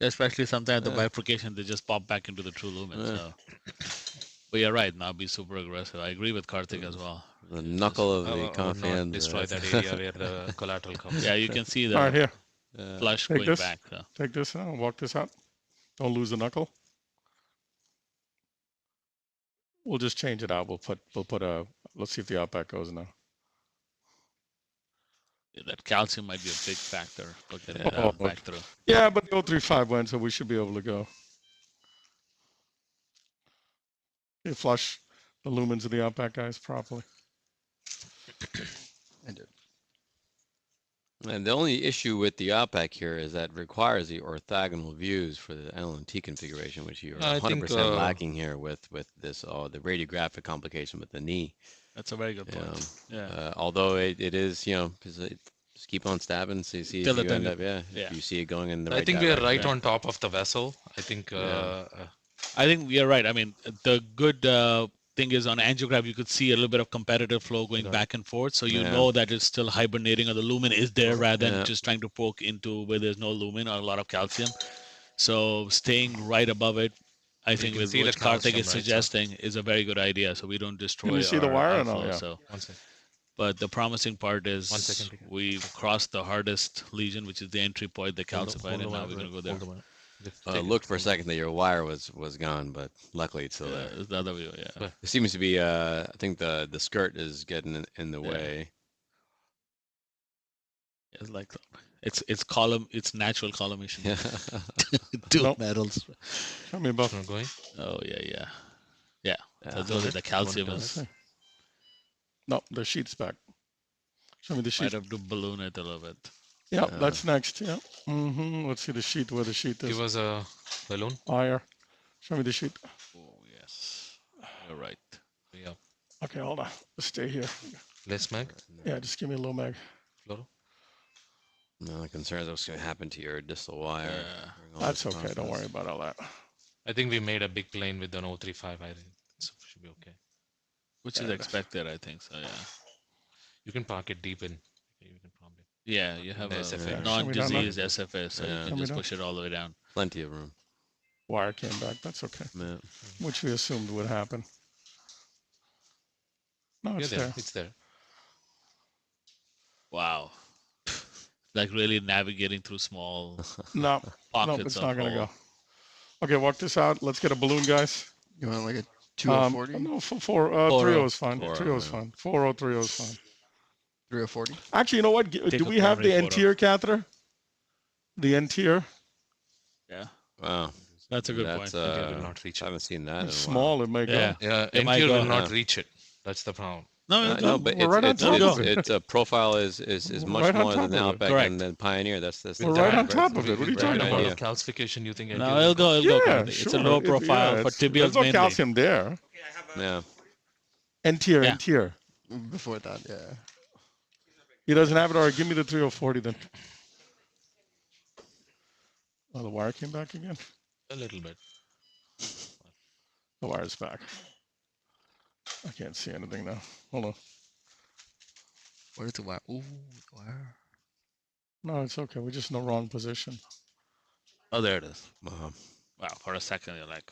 Especially sometimes the bifurcation, they just pop back into the true lumen. So, but you're right. Now be super aggressive. I agree with Karthik as well. The knuckle of the confidant. Destroy that area where the collateral comes. Yeah, you can see the All right, here. flush Take going this. back. So. Take this now. Walk this out. Don't lose the knuckle. We'll just change it out. We'll put a. Let's see if the outback goes now. Yeah, that calcium might be a big factor. Look at it back through. Yeah, but the 035 went, so we should be able to go. You flush the lumens of the outback guys properly. And the only issue with the outback here is that it requires the orthogonal views for the LNT configuration, which you're 100% lacking here with this the radiographic complication with the knee. That's a very good point. Although it is, just keep on stabbing, see if you end up, if you see it going in the right direction. I think we are right on top of the vessel. I think we are right. I mean, the good thing is on angiograph, you could see a little bit of competitive flow going back and forth. So you know that it's still hibernating or the lumen is there rather than just trying to poke into where there's no lumen or a lot of calcium. So staying right above it, I think with what Karthik is suggesting is a very good idea. So we don't destroy Can you see the wire or no? So. But the promising part is we've crossed the hardest lesion, which is the entry point, the calcified, and now we're going to go there. Looked for a second that your wire was gone, but luckily it's still there. It's the other view, It seems to be, I think the skirt is getting in the way. It's like it's natural collimation. Two metals. Show me above. Going. Oh yeah. So those are the calcium. No, the sheet's back. Show me the sheet. Might have to balloon it a little bit. Yeah, that's next. Yeah. Let's see the sheet, where the sheet is. Give us a balloon. Wire. Show me the sheet. Oh, yes. You're right. Yeah. Okay, hold on. Let's stay here. Less mag? Yeah, just give me a low mag. Fluoro? No, the concern is what's going to happen to your distal wire. That's okay. Don't worry about all that. I think we made a big plane with an 035. I think it should be okay. Which is expected, I think. So, yeah. You can park it deep in. You can probably. Yeah, you have a SFA. non-diseased SFA, so you can just push it all the way down. Plenty of room. Wire came back. That's okay. Yeah. Which we assumed would happen. No, it's there. It's there. Wow. Like really navigating through small No, pockets. it's not going to go. Okay, walk this out. Let's get a balloon, guys. You want like a 2040? No, 30 is fine. 30 is fine. 4030 is fine. 3040? Actually, you know what? Do we have the anterior catheter? The anterior? Yeah. Wow. That's a good point. It will not reach I haven't seen that. It's small. It may go. Yeah, anterior will not reach it. That's the problem. No, but its profile is much more than the Outback and the Pioneer. That's we're right on top of it. What are you talking about? Calcification, you think? No, it'll go. Yeah, It's a low profile for tibials There's no mainly. calcium there. Yeah. Anterior. Before that, yeah. He doesn't have it. All right, give me the 3040 then. Oh, the wire came back again? A little bit. The wire's back. I can't see anything now. Hold on. Where's the wire? Ooh, the wire. No, it's okay. We're just in the wrong position. Oh, there it is. Wow, for a second you're like.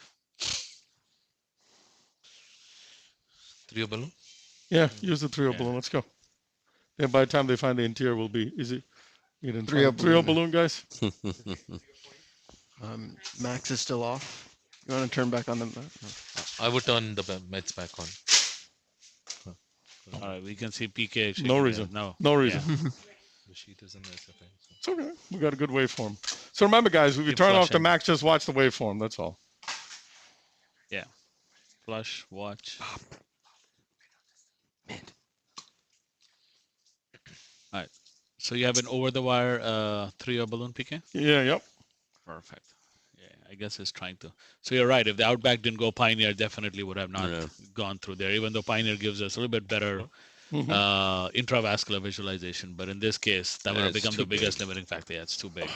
3 balloon? Yeah, use the 3 balloon. Let's go. And by the time they find the interior, will be easy. 3 balloon, guys. Max is still off. You want to turn back on the? I would turn the meds back on. All right, we can see PK. No reason. No reason. The sheet is in the SFA. It's okay. We got a good waveform. So remember, guys, if you turn off the Max, just watch the waveform. That's all. Yeah. Flush, watch. All right. So you have an over-the-wire 3-year balloon, PK? Yeah, yep. Perfect. I guess it's trying to. So you're right. If the Outback didn't go, Pioneer definitely would have not gone through there, even though Pioneer gives us a little bit better intravascular visualization. But in this case, that would have become the biggest limiting factor. Yeah, it's too big.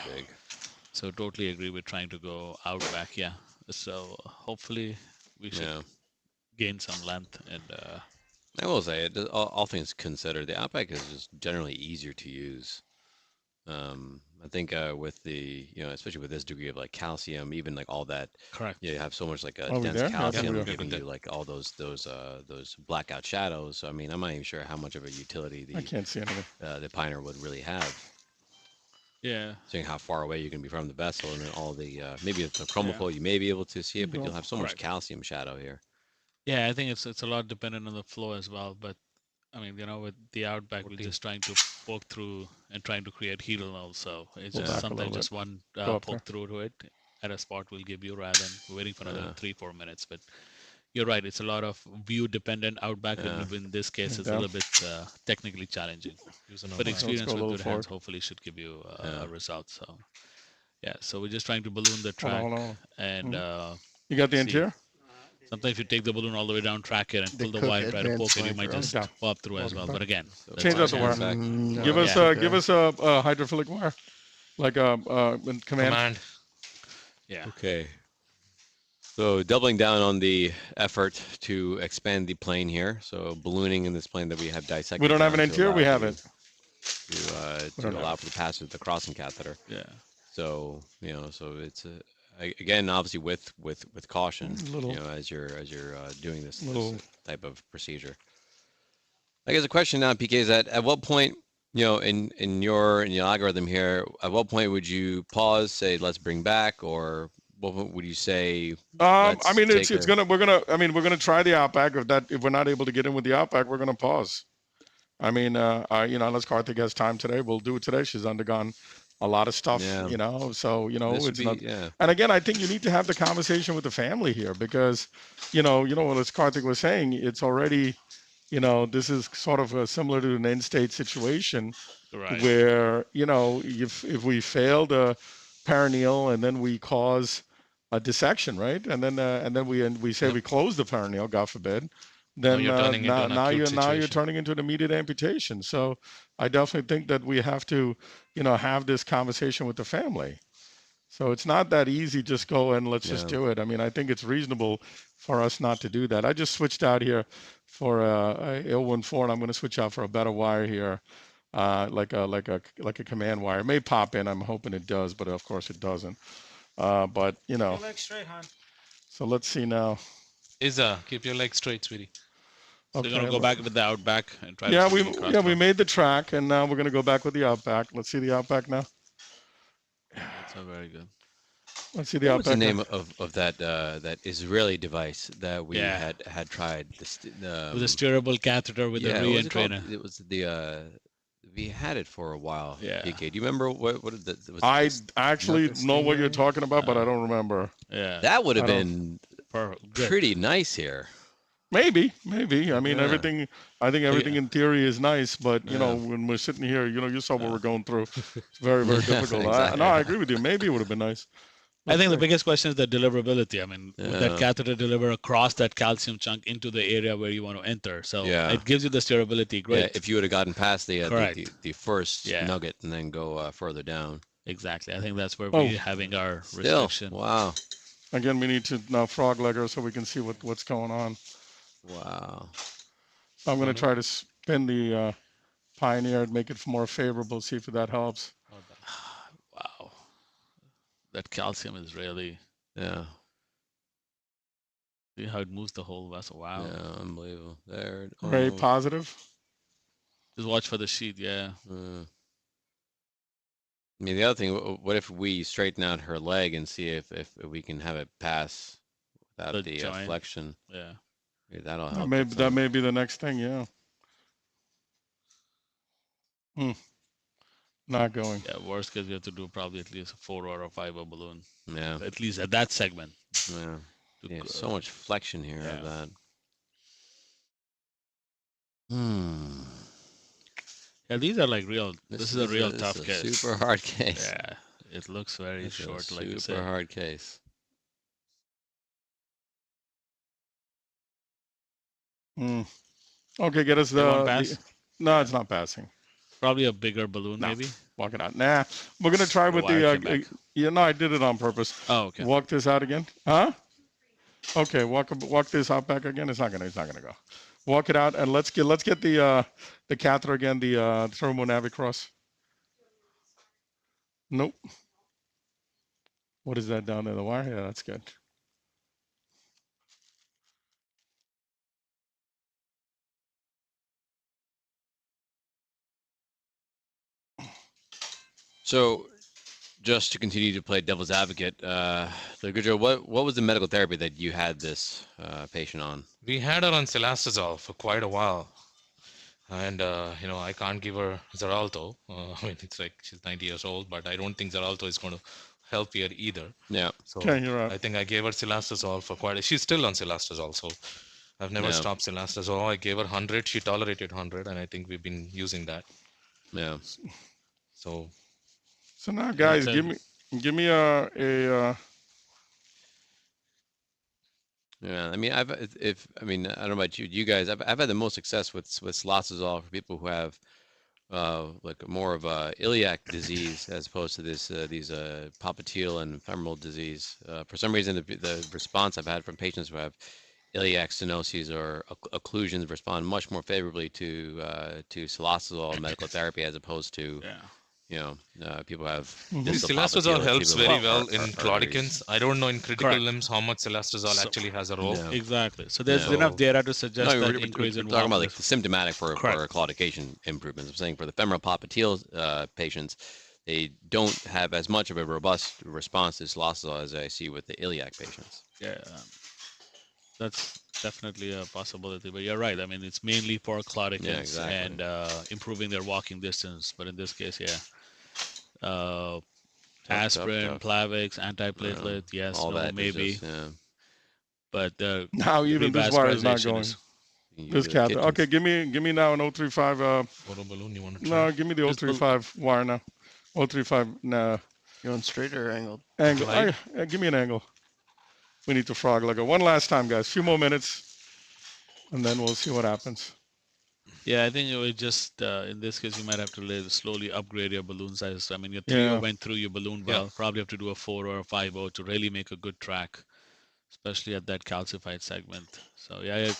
So totally agree with trying to go Outback. Yeah. So hopefully we should gain some length. And I will say, all things considered, the Outback is just generally easier to use. I think with the, especially with this degree of like calcium, even like all that, correct. you have so much like a Are we dense there? calcium Yeah, giving you like all those blackout shadows. I mean, I'm not even sure how much of a utility I can't see anything. The Pioneer would really have. Yeah. Seeing how far away you can be from the vessel, and then all the maybe with the chromophore you may be able to see it, but you'll have so much calcium shadow here. Yeah, I think it's a lot dependent on the flow as well, but I mean, with the Outback, we're just trying to poke through and trying to create heel nulls. So it's just sometimes just one poke through to it at a spot will give you rather than waiting for another 3-4 minutes. But you're right, it's a lot of view dependent Outback. And in this case, it's a little bit technically challenging. But experience with good hands hopefully should give you a result. So yeah, so we're just trying to balloon the track and you got the interior? Sometimes if you take the balloon all the way down, track it, and pull the wire, try to poke it, you might just pop through as well. But again, change out the wire. Give us a hydrophilic wire, like a command. Yeah. Okay. So doubling down on the effort to expand the plane here. So ballooning in this plane that we have dissected. We don't have an interior. We have it. To allow for the passage of the crossing catheter. Yeah. So so it's again, obviously with caution, as you're doing this type of procedure. I guess the question now, PK, is that at what point, in your algorithm here, at what point would you pause, say, let's bring back, or what would you say? I mean, we're gonna try the Outback. If we're not able to get in with the Outback, we're gonna pause. I mean, unless Karthik has time today, we'll do it today. She's undergone a lot of stuff, so it's not. And again, I think you need to have the conversation with the family here because, as Karthik was saying, it's already, this is sort of similar to an end state situation, where if we fail the perineal and then we cause a dissection, right, and then we say we close the perineal, God forbid. Then now you're turning into an immediate amputation. So I definitely think that we have to, have this conversation with the family. So it's not that easy. Just go and let's just do it. I mean, I think it's reasonable for us not to do that. I just switched out here for a 014, and I'm going to switch out for a better wire here, like a command wire. It may pop in. I'm hoping it does, but of course it doesn't. But Keep your legs straight, hon. So let's see now. Keep your legs straight, sweetie. So you're gonna go back with the Outback and try. We made the track, and now we're gonna go back with the Outback. Let's see the Outback now. That's very good. Let's see the Outback. What's the name of that Israeli device that we had tried? With a steerable catheter with a re-entrainer. It was we had it for a while. Yeah. PK, do you remember what I actually know what you're talking about, but I don't remember. Yeah. That would have been pretty nice here. Maybe. I mean, everything. I think everything in theory is nice, but when we're sitting here, you saw what we're going through. It's very, very difficult. Exactly. I agree with you. Maybe it would have been nice. I think the biggest question is the deliverability. I mean, would that catheter deliver across that calcium chunk into the area where you want to enter? So it gives you the steerability. Great. Yeah, if you would have gotten past the first nugget and then go further down. Exactly. I think that's where we're having our restriction. Wow. Again, we need to now frog leg her so we can see what's going on. Wow. So I'm going to try to spin the Pioneer and make it more favorable, see if that helps. Wow. That calcium is really... Yeah. See how it moves the whole vessel. Wow. Yeah, unbelievable. There. Very positive. Just watch for the sheet, yeah. I mean, the other thing, what if we straighten out her leg and see if we can have it pass without the flexion? Yeah. Maybe that'll help. That may be the next thing, yeah. Not going. Yeah, worst case, we have to do probably at least a 4 or a 5 balloon. Yeah. At least at that segment. Yeah. So much flexion here of that. Yeah, these are like real. This is a real tough case. Super hard case. Yeah, it looks very short, like you said. Super hard case. Okay, get us the. No, it's not passing. Probably a bigger balloon, maybe. Walk it out. Nah, we're gonna try with the. No, I did it on purpose. Oh, okay. Walk this out again, huh? Okay, walk this out back again. It's not gonna go. Walk it out and let's get the catheter again, the thermonavicross. Nope. What is that down there? The wire? Yeah, that's good. So, just to continue to play devil's advocate, Gujra, what was the medical therapy that you had this patient on? We had her on silastazole for quite a while, and you know, I can't give her Xarelto. I mean, it's like she's 90 years old, but I don't think Xarelto is going to help her either. Yeah. So I think I gave her silastazole for quite. She's still on silastazole, so I've never stopped silastazole. I gave her 100. She tolerated 100, and I think we've been using that. Yeah. So now, guys, give me a Yeah, I mean, I don't know about you guys. I've had the most success with silastazole for people who have like more of a iliac disease as opposed to these popliteal and femoral disease. For some reason, the response I've had from patients who have iliac stenoses or occlusions respond much more favorably to silastazole medical therapy as opposed to people have silastazole helps very well in claudicants. I don't know in critical limbs how much silastazole actually has a role. Exactly. So there's enough data to suggest that increase in talking about like the symptomatic for claudication improvements. I'm saying for the femoral popliteal patients, they don't have as much of a robust response to silastazole as I see with the iliac patients. Yeah, that's definitely a possibility. But you're right. I mean, it's mainly for claudicants and improving their walking distance. But in this case, aspirin, Plavix, antiplatelet, yes, all no, that maybe. But now even this wire is not going. This catheter. Okay, give me now an 035. Balloon, you want to no, give me the 035 wire now. 035. No. You want straight or angled? Angle. Give me an angle. We need to frog leg. One last time, guys. A few more minutes, and then we'll see what happens. Yeah, I think it was just in this case you might have to slowly upgrade your balloon size. I mean, your 3.0 went through your balloon well. Probably have to do a 4 or a 5.0 to really make a good track, especially at that calcified segment. So yeah,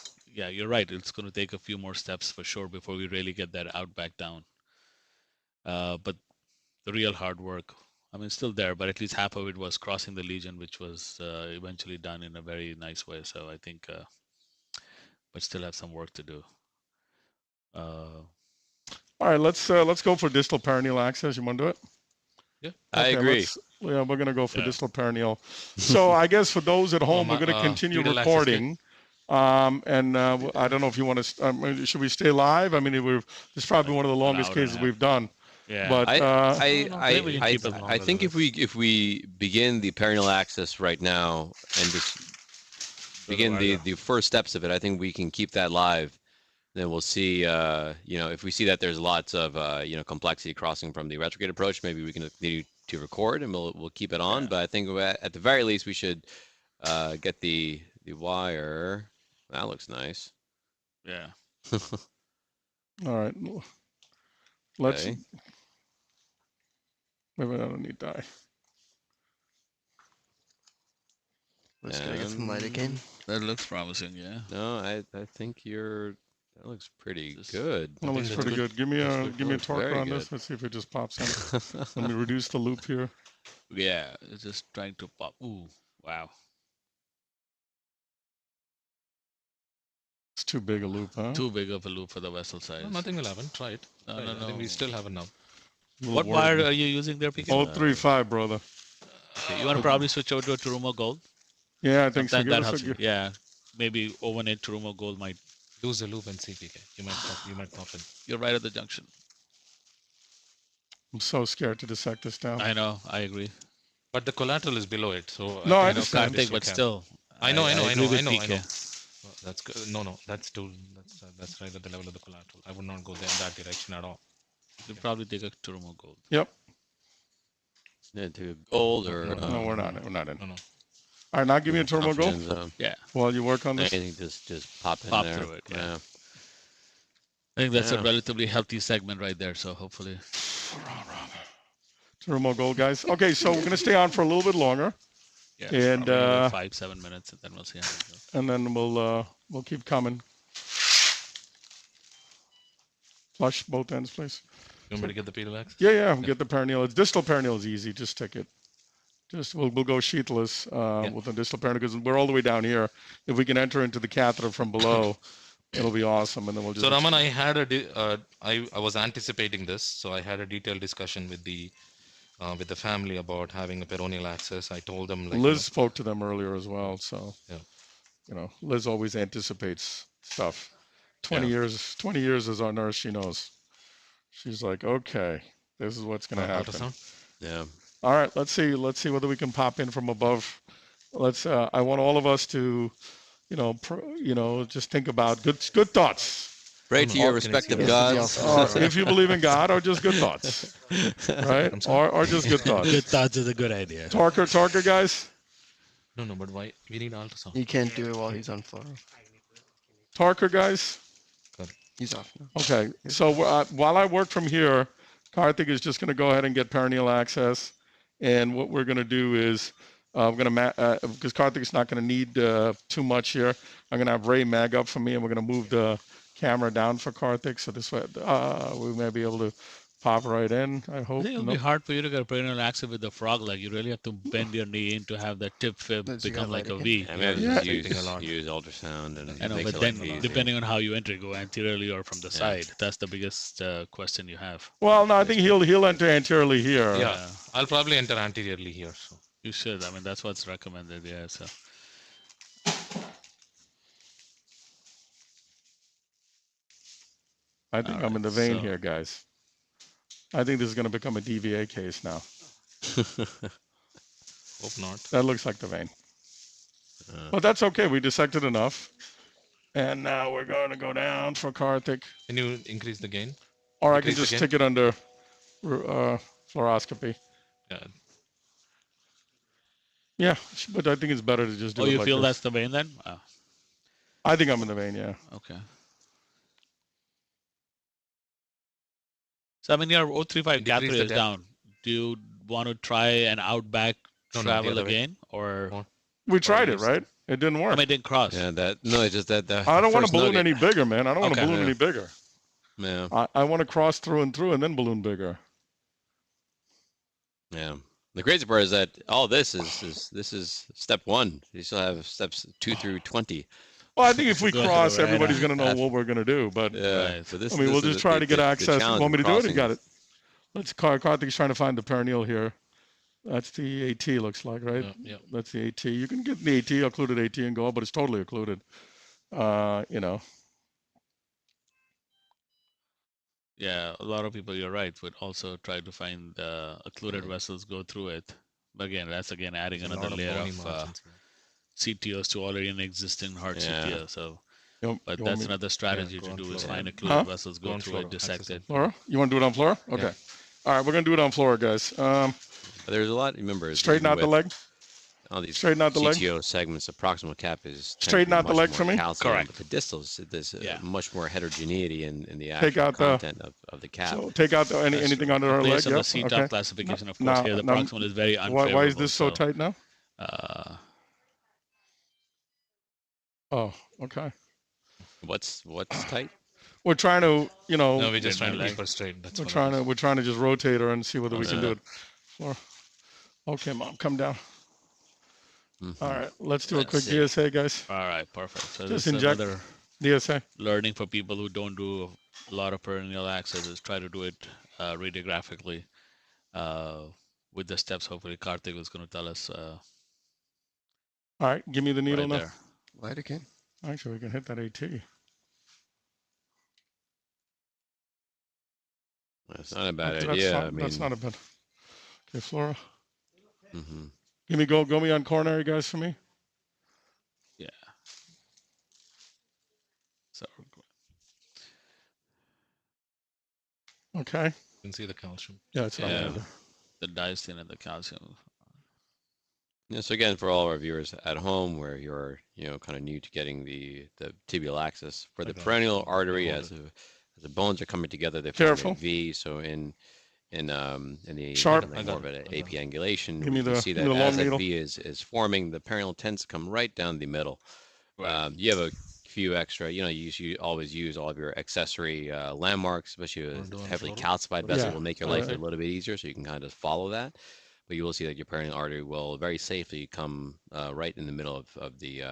you're right. It's going to take a few more steps for sure before we really get that out back down. But the real hard work, I mean, still there, but at least half of it was crossing the lesion, which was eventually done in a very nice way. So I think, but still have some work to do. All right, let's go for distal perineal access. You want to do it? Yeah, I agree. We're going to go for distal perineal. So I guess for those at home, we're going to continue recording. And I don't know if you want to. Should we stay live? I mean, this is probably one of the longest cases we've done. Yeah, but I think if we begin the perineal access right now and just begin the first steps of it, I think we can keep that live. Then we'll see. If we see that there's lots of complexity crossing from the retrograde approach, maybe we can continue to record and we'll keep it on. But I think at the very least we should get the wire. That looks nice. Yeah. All right. Let's. Maybe I don't need dye. Let's get some lidocaine. That looks promising. Yeah. No, I think that looks pretty good. That looks pretty good. Give me a torque on this. Let's see if it just pops in. Let me reduce the loop here. Yeah, it's just trying to pop. Ooh, wow. It's too big a loop, huh? Too big of a loop for the vessel size. No, nothing will happen. Try it. No. I think we still have enough. What wire are you using there, PK? 035, brother. Okay, you want to probably switch over to a Terumo Gold? Yeah, I think so. That helps you. Yeah, maybe 018 Terumo Gold might lose the loop and see, PK. You might pop in. You're right at the junction. I'm so scared to dissect this down. I know. I agree. But the collateral is below it, so no, I understand. But still, I know. That's good. No, that's right at the level of the collateral. I would not go there in that direction at all. You'll probably take a Terumo Gold. Yep. Yeah, to gold or no, we're not in. No. All right, now give me a Terumo Gold. Yeah. While you work on this. Anything just pop in there. Through it. Yeah. I think that's a relatively healthy segment right there. So hopefully. Terumo Gold, guys. Okay, so we're gonna stay on for a little bit longer. Yeah, and like 5-7 minutes, and then we'll see how it goes. And then we'll keep coming. Flush both ends, please. You want me to get the pedal access? Yeah, get the perineal. It's distal perineal is easy. Just stick it. We'll go sheathless with the distal perineal because we're all the way down here. If we can enter into the catheter from below, it'll be awesome. And then we'll just. So Raman, I had I was anticipating this, so I had a detailed discussion with the family about having a peroneal access. I told them like. Liz spoke to them earlier as well, so. Yeah. Liz always anticipates stuff. 20 years as our nurse, she knows. She's like, okay, this is what's going to happen. Ultrasound? Yeah. All right, let's see whether we can pop in from above. I want all of us to, just think about good thoughts. Pray to your respective gods. If you believe in God, or just good thoughts, right? Or just good thoughts. Good thoughts is a good idea. Torker, guys. No, but why we need ultrasound? You can't do it while he's on floor. Torker, guys. He's off now. Okay, so while I work from here, Karthik is just going to go ahead and get perineal access. And what we're going to do is, because Karthik is not going to need too much here, I'm going to have Ray mag up for me, and we're going to move the camera down for Karthik. So this way, we may be able to pop right in, I hope. I think it'll be hard for you to get a perineal access with the frog leg. You really have to bend your knee in to have that tip fib become like a V. I mean, use ultrasound and I know, but then depending on how you enter, go anteriorly or from the side. That's the biggest question you have. Well, no, I think he'll enter anteriorly here. Yeah, I'll probably enter anteriorly here. So you should. I mean, that's what's recommended. Yeah. So. I think I'm in the vein here, guys. I think this is going to become a DVA case now. Hope not. That looks like the vein. But that's okay. We dissected enough. And now we're going to go down for Karthik. Can you increase the gain? Or I can just stick it under fluoroscopy. Yeah. Yeah, but I think it's better to just do it like this. Oh, you feel that's the vein then? Oh. I think I'm in the vein, yeah. Okay. So, I mean, your 035 catheter is down. Do you want to try an out-back travel again? Or we tried it, right? It didn't work. I mean, it didn't cross. Yeah, it's just that. I don't want to balloon any bigger, man. I don't want to balloon any bigger. Yeah. I want to cross through and then balloon bigger. Yeah. The crazy part is that all this is step 1. You still have steps 2 through 20. Well, I think if we cross, everybody's going to know what we're going to do. But so this, we'll just try to get access. You want me to do it? You got it. Karthik's trying to find the perineal here. That's the AT, looks like, right? Yeah. That's the AT. You can get the AT, occluded AT, and go, but it's totally occluded. Yeah, a lot of people, you're right, would also try to find occluded vessels, go through it. But again, that's adding another layer of CTOs to already an existing heart CTO. So, but that's another strategy to do is find occluded vessels, go through it, dissect it. Flora? You want to do it on Flora? Okay. Yeah. All right, we're going to do it on Flora, guys. There's a lot, remember. Straighten out the leg. All these straighten out the CTO leg. segments, the proximal cap is straighten out the leg for me. Calcium, correct. But the distals, there's much more heterogeneity in the actual take out content of the cap. So take out anything under her leg. Based on the CTOP classification, of course, here the proximal is very unfavorable. Why is this so tight now? Oh, okay. What's tight? We're trying to, No, we're just trying to keep her straight. That's we're trying to just rotate her and see whether we can do it. Flora. Okay, Mom, come down. All right, let's do a quick DSA, guys. All right, perfect. So just this inject is another DSA. learning for people who don't do a lot of perineal access is try to do it radiographically with the steps. Hopefully, Karthik was going to tell us. All right, give me the needle now. Lidocaine. Actually, we can hit that AT. That's not a bad idea. That's not a bad. Okay, Flora. Go me on coronary, guys, for me. Yeah. So. Okay. You can see the calcium. Yeah, it's not bad. The diastine and the calcium. Yeah, so again, for all our viewers at home, where you're kind of new to getting the tibial access for the perennial artery, as the bones are coming together, they form a V. So in in the Sharp. more of an AP angulation. Give me you see that the as that needle. V is forming, the perineal tends to come right down the middle. Right. You have a few extra, you always use all of your accessory landmarks, especially a heavily calcified vessel will make your life a little bit easier, so you can kind of follow that. But you will see that your perineal artery will very safely come right in the middle of the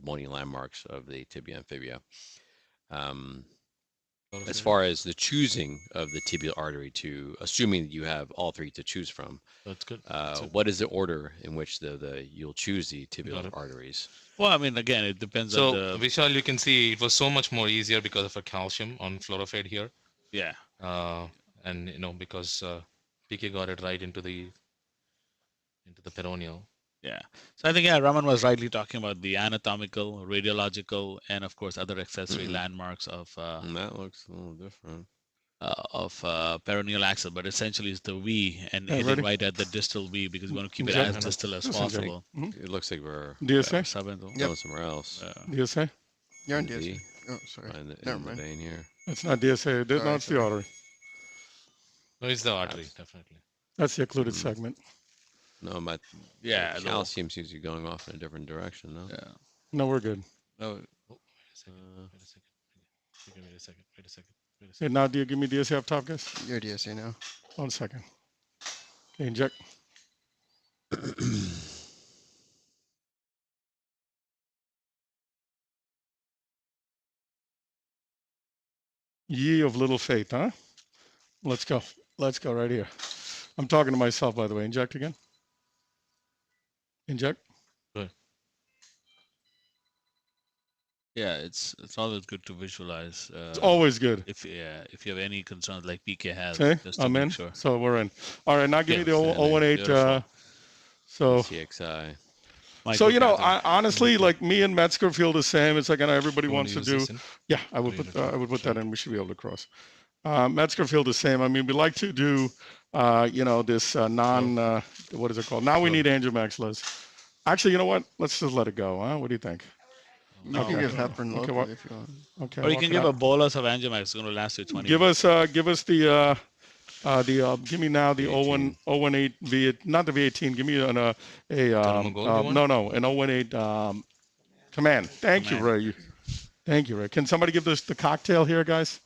bony landmarks of the tibia and fibula. As far as the choosing of the tibial artery, to assuming that you have all three to choose from, that's good. What is the order in which you'll choose the tibial arteries? Well, I mean, again, it depends on the. So, Vishal, you can see it was so much more easier because of a calcium on fluoride here. Yeah. And because PK got it right into the peroneal. Yeah. So I think, yeah, Raman was rightly talking about the anatomical, radiological, and of course other accessory landmarks of. And that looks a little different. Of peroneal axis, but essentially it's the V and hitting right at the distal V because we want to keep it as distal as possible. It looks like we're DSA going somewhere else. DSA. You're on DSA. Oh, sorry. Never mind. Vein here. It's not DSA. No, it's the artery. No, it's the artery, definitely. That's the occluded segment. No, but calcium seems to be going off in a different direction. No. Yeah. No, we're good. No. Wait a second. Okay, now do you give me DSA up top, guys? You're DSA now. 1 second. Okay, inject. Ye of little faith, huh? Let's go. Let's go right here. I'm talking to myself, by the way. Inject again. Inject. Good. Yeah, it's always good to visualize. It's always good. If you have any concerns like PK has, okay, just to I'm make in. Sure. So we're in. All right, now give me the 018. So CXI. So honestly, like me and Metzger feel the same. It's like everybody wants to do. Yeah, I would put that in. We should be able to cross. Metzger feel the same. I mean, we like to do this what is it called? Now we need Angiomax, Liz. Actually, you know what? Let's just let it go. Huh? What do you think? You can give heparin locally if you want. Okay. Or you can give a bolus of Angiomax. It's going to last you 20 Give minutes. Give us the give me now the 018 V, not the V18. Give me an an 018 command. Thank you, Ray. Thank you, Ray. Can somebody give this the cocktail here, guys?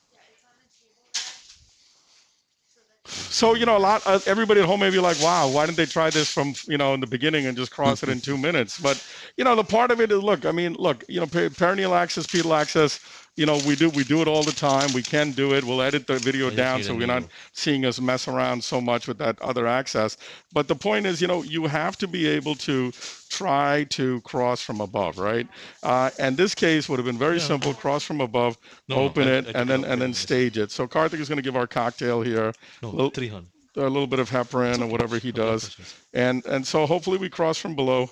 So everybody at home may be like, wow, why didn't they try this from in the beginning and just cross it in 2 minutes? But the part of it is, perineal access, pedal access, we do it all the time. We can do it. We'll edit the video down so we're not seeing us mess around so much with that other access. But the point is, you have to be able to try to cross from above, right? And this case would have been very simple: cross from above, open it, and then stage it. So Karthik is going to give our cocktail here. No, 300. A little bit of heparin or whatever he does, and so hopefully we cross from below.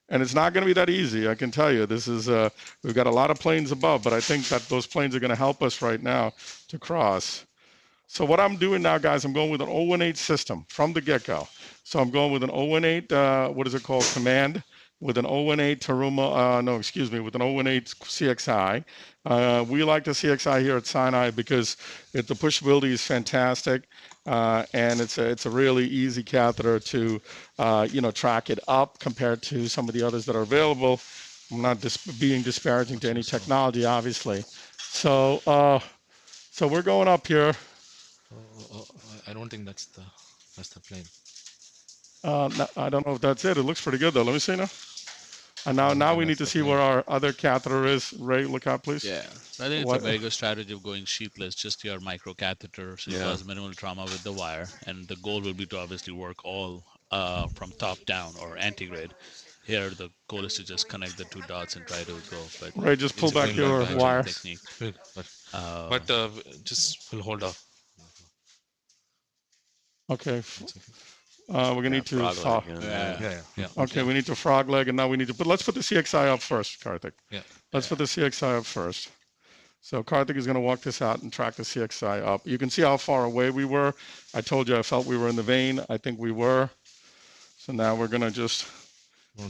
And it's not going to be that easy, I can tell you. This is we've got a lot of planes above, but I think that those planes are going to help us right now to cross. So what I'm doing now, guys, I'm going with an 018 system from the get-go. So I'm going with an 018, what is it called, command, with an 018 Terumo, with an 018 CXI. We like the CXI here at Sinai because the pushability is fantastic. And it's a really easy catheter to track it up compared to some of the others that are available. I'm not being disparaging to any technology, obviously. So we're going up here. I don't think that's the plane. I don't know if that's it. It looks pretty good though. Let me see now. And now we need to see where our other catheter is. Ray, look out, please. Yeah, I think it's a very good strategy of going sheathless, just your micro catheter, so you cause minimal trauma with the wire. And the goal will be to obviously work all from top down or antegrade. Here, the goal is to just connect the 2 dots and try to go. But Ray, just pull back your wire. Technique. But just we'll hold off. Okay. We're gonna need to. Okay, we need to frog leg, and now we need to. But let's put the CXI up first, Karthik. Yeah. Let's put the CXI up first. So Karthik is gonna walk this out and track the CXI up. You can see how far away we were. I told you I felt we were in the vein. I think we were. So now we're gonna just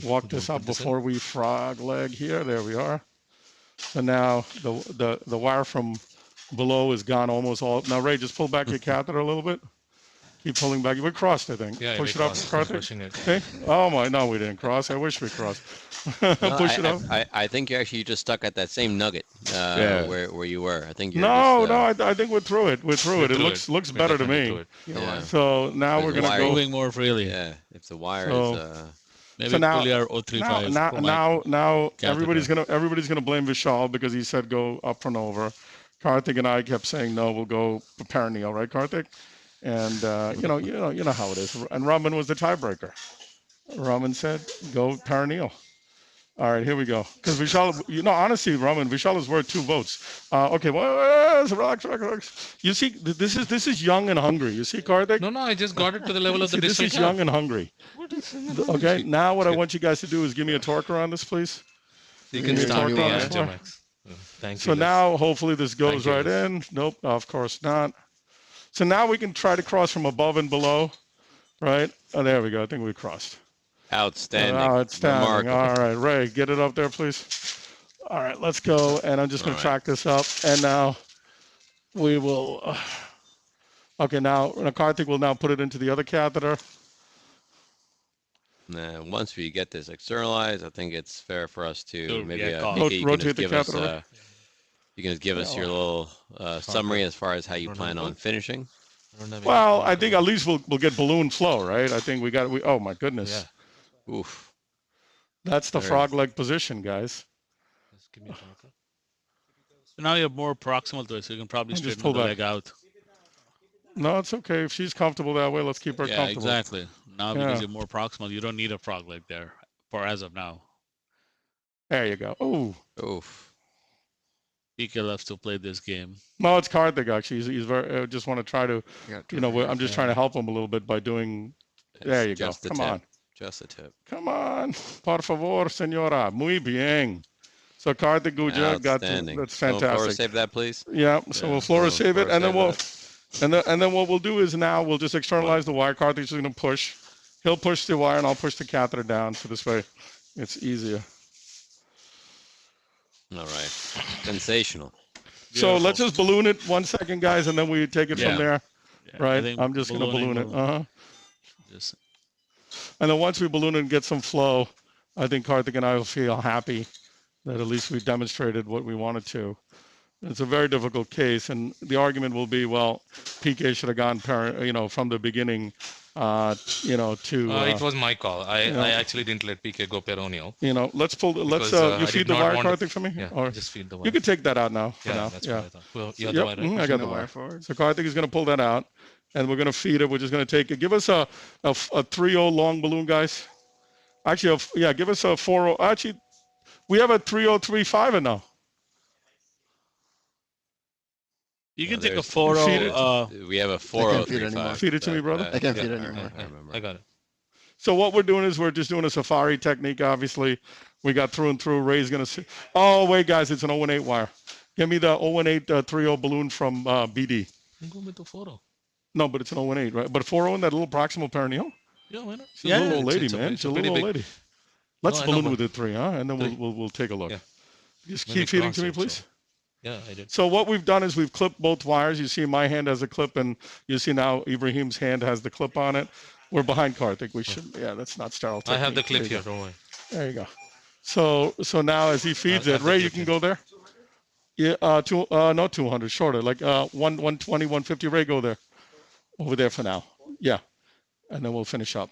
walk this up before we frog leg here. There we are. So now the wire from below is gone almost all. Now Ray, just pull back your catheter a little bit. Keep pulling back. We crossed, I think. Yeah, push it up, Karthik. Pushing it. Okay. Oh my, no, we didn't cross. I wish we crossed. Push it up. I think you actually just stuck at that same nugget where you were. I think you're no, I think we're through it. We're through it. It looks better to me. Yeah. So now we're gonna go moving more freely. Yeah. If the wire is maybe so now, pull your 035. Now everybody's gonna blame Vishal because he said go up and over. Karthik and I kept saying no, we'll go perineal, right, Karthik? And you know how it is. And Raman was the tiebreaker. Raman said go perineal. All right, here we go. Because Vishal, honestly, Raman, Vishal is worth 2 votes. Okay, well, relax. You see, this is young and hungry. You see, Karthik? No, I just got it to the level of the distal. This is young and hungry. Okay, now what I want you guys to do is give me a torque around this, please. You can start the Angiomax. Thank you. So now, hopefully, this goes right in. Nope, of course not. So now we can try to cross from above and below, right? Oh, there we go. I think we crossed. outstanding. Outstanding. Remarkable. All right, Ray, get it up there, please. All right, let's go. And I'm just going to track this up. And now we will. Okay, now Karthik will now put it into the other catheter. Now, once we get this externalized, I think it's fair for us to maybe rotate the catheter. You can just give us your little summary as far as how you plan on finishing. Well, I think at least we'll get balloon flow, right? I think we oh my goodness. Yeah. Oof. That's the frog leg position, guys. So now you're more proximal to it, so you can probably straighten the leg out. No, it's okay. If she's comfortable that way, let's keep her comfortable. Exactly. Now because you're more proximal, you don't need a frog leg there for as of now. There you go. Ooh. Oof. PK loves to play this game. No, it's Karthik actually. He's very. I just want to try to, I'm just trying to help him a little bit by doing. There you go. Come on. Just a tip. Come on. Por favor, señora. Muy bien. So Karthik Guja got to, that's fantastic. Flora save that, please. Yeah. So we'll Flora save it, and then we'll, and then what we'll do is now we'll just externalize the wire. Karthik's just going to push. He'll push the wire, and I'll push the catheter down. So this way, it's easier. All right. Sensational. So let's just balloon it 1 second, guys, and then we take it from there. Right? I'm just going to balloon it. And then once we balloon it and get some flow, I think Karthik and I will feel happy that at least we demonstrated what we wanted to. It's a very difficult case, and the argument will be, well, PK should have gone, from the beginning, to. It was my call. I actually didn't let PK go peroneal. Let's pull. You feed the wire, Karthik, for me. Yeah, or just feed the wire. You can take that out now. That's what I thought. Well, you have the wire, right? I got the wire forward. So Karthik is going to pull that out, and we're going to feed it. We're just going to take it. Give us a 3-0 long balloon, guys. Actually, give us a 4-0. Actually, we have a 3-0-3-5 now. You can take a 4-0. We have a 4-0-3-5. Feed it to me, brother. I can't feed it anymore. I got it. So what we're doing is we're just doing a safari technique, obviously. We got through and through. Ray's going to see. Oh, wait, guys, it's an 0-18 wire. Give me the 0-18 3-0 balloon from BD. I'm going with the 4-0. No, but it's an 0-18, right? But 4-0 in that little proximal perineal? Yeah, why not? She's a little old lady, man. She's a little old lady. Let's balloon with it 3, huh? And then we'll take a look. Yeah. Just keep feeding to me, please. Yeah, I did. So what we've done is we've clipped both wires. You see my hand has a clip, and you see now Ibrahim's hand has the clip on it. We're behind Karthik. We should, that's not sterile technique. I have the clip here, don't worry. There you go. So now as he feeds it, Ray, you can go there. Yeah, not 200, shorter, like 120, 150. Ray, go there. Over there for now. Yeah. And then we'll finish up.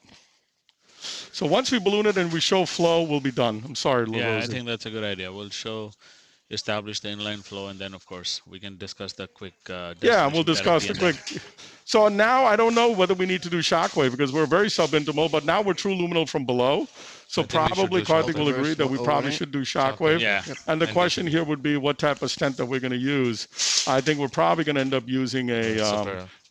So once we balloon it and we show flow, we'll be done. I'm sorry, Rosie. I think that's a good idea. We'll establish the inline flow, and then of course we can discuss the quick we'll discuss the quick. So now I don't know whether we need to do Shockwave because we're very subintimal, but now we're true luminal from below. So probably Karthik will agree that we probably should do Shockwave. Yeah. And the question here would be what type of stent that we're going to use. I think we're probably going to end up using a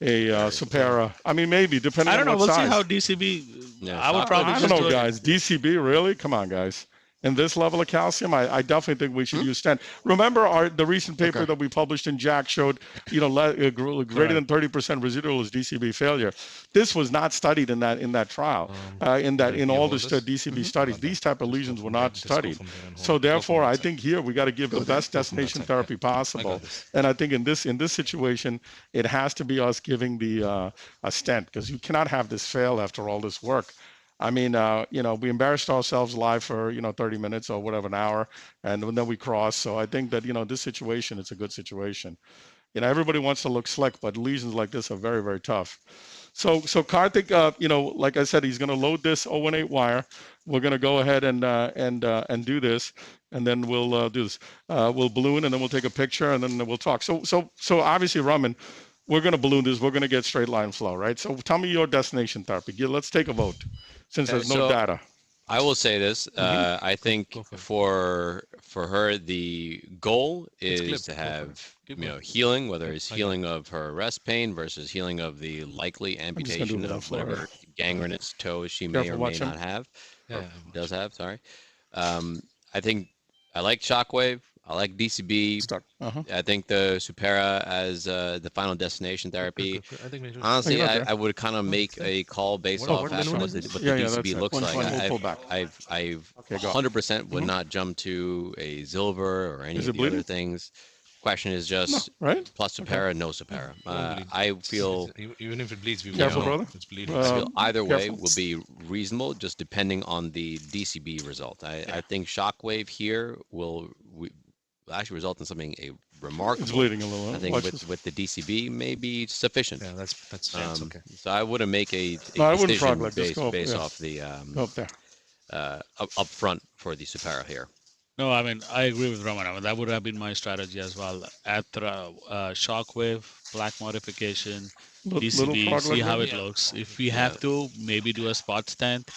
Supera. I mean, maybe depending on what size. We'll see how DCB. I don't know, guys. DCB, really? Come on, guys. in this level of calcium, I definitely think we should use stent. Remember the recent paper that we published in JACC showed, greater than 30% residual is DCB failure. This was not studied in that trial. In all the DCB studies, these type of lesions were not studied. So therefore, I think here we got to give the best destination therapy possible. And I think in this situation, it has to be us giving the a stent, because you cannot have this fail after all this work. I mean, we embarrassed ourselves live for, 30 minutes or whatever, an hour, and then we cross. So I think that, this situation, it's a good situation. Everybody wants to look slick, but lesions like this are very, very tough. So Karthik, like I said, he's going to load this 018 wire. We're going to go ahead and do this, and then we'll do this. We'll balloon, and then we'll take a picture, and then we'll talk. So obviously, Raman, we're going to balloon this. We're going to get straight line flow, right? So tell me your destination therapy. Let's take a vote, since there's no data. I will say this. I think for her, the goal is to have healing, whether it's healing of her rest pain versus healing of the likely amputation of whatever gangrenous toe she may or may not have, or does have. Sorry. I think I like Shockwave. I like DCB. I think the Supera as the final destination therapy. Honestly, I would kind of make a call based off what the DCB looks like. I 100% would not jump to a Zilver or any of the other things. Question is just plus Supera, no Supera. I feel even if it bleeds, it's bleeding. I feel either way will be reasonable, just depending on the DCB result. I think Shockwave here will actually result in something remarkable. It's bleeding a little. I think with the DCB may be sufficient. Yeah, that's okay. So I wouldn't make a decision based off the up front for the Supera here. No, I mean, I agree with Raman. I mean, that would have been my strategy as well. Shockwave, plaque modification, DCB, see how it looks. If we have to, maybe do a spot stent,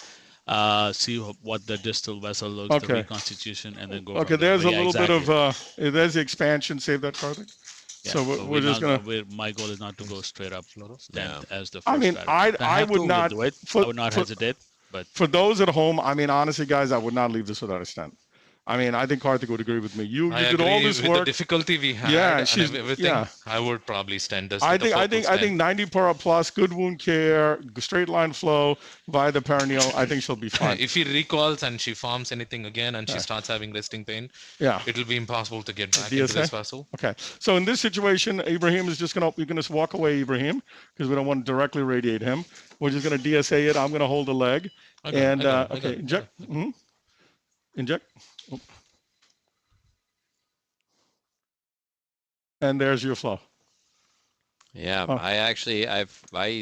see what the distal vessel looks, the reconstitution, and then go. Okay, there's a little bit of, there's the expansion. Save that, Karthik. Yeah, so we're just going to. My goal is not to go straight up stent as the first I mean, strategy. I would not do it. I would not hesitate. But for those at home, I mean, honestly, guys, I would not leave this without a stent. I mean, I think Karthik would agree with me. You did all this work. The difficulty we had, and everything. I would probably stent this. I think 90 per plus, good wound care, straight line flow via the perineal. I think she'll be fine. If she recalls and she forms anything again and she starts having resting pain, it will be impossible to get back into this vessel. Okay. So in this situation, Ibrahim is just you're gonna walk away, Ibrahim, because we don't want to directly radiate him. We're just gonna DSA it. I'm gonna hold the leg, inject. Inject. And there's your flow. Yeah, I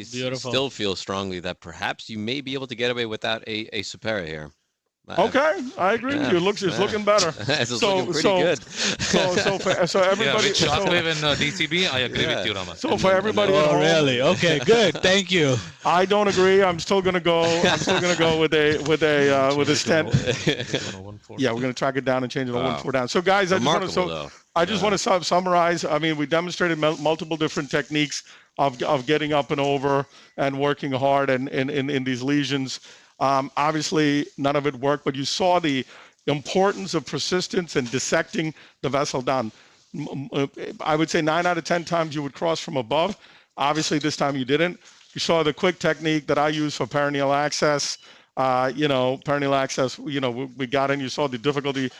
still feel strongly that perhaps you may be able to get away without a Supera here. Okay, I agree with you. It's looking better. It's looking pretty good. So everybody. With Shockwave and DCB, I agree with you, Rama. So for everybody at home, really? Okay, good. Thank you. I don't agree. I'm still gonna go with a stent. Yeah, we're gonna track it down and change it to 1-4 down. So guys, I just want to summarize. I mean, we demonstrated multiple different techniques of getting up and over and working hard and in these lesions. Obviously, none of it worked, but you saw the importance of persistence and dissecting the vessel down. I would say 9 out of 10 times you would cross from above. Obviously, this time you didn't. You saw the quick technique that I use for perineal access. Perineal access, we got in. You saw the difficulty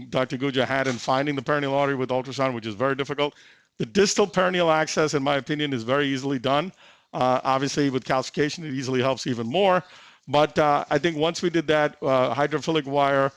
Dr. Guja had in finding the perineal artery with ultrasound, which is very difficult. The distal perineal access, in my opinion, is very easily done. Obviously, with calcification, it easily helps even more. But I think once we did that, hydrophilic wire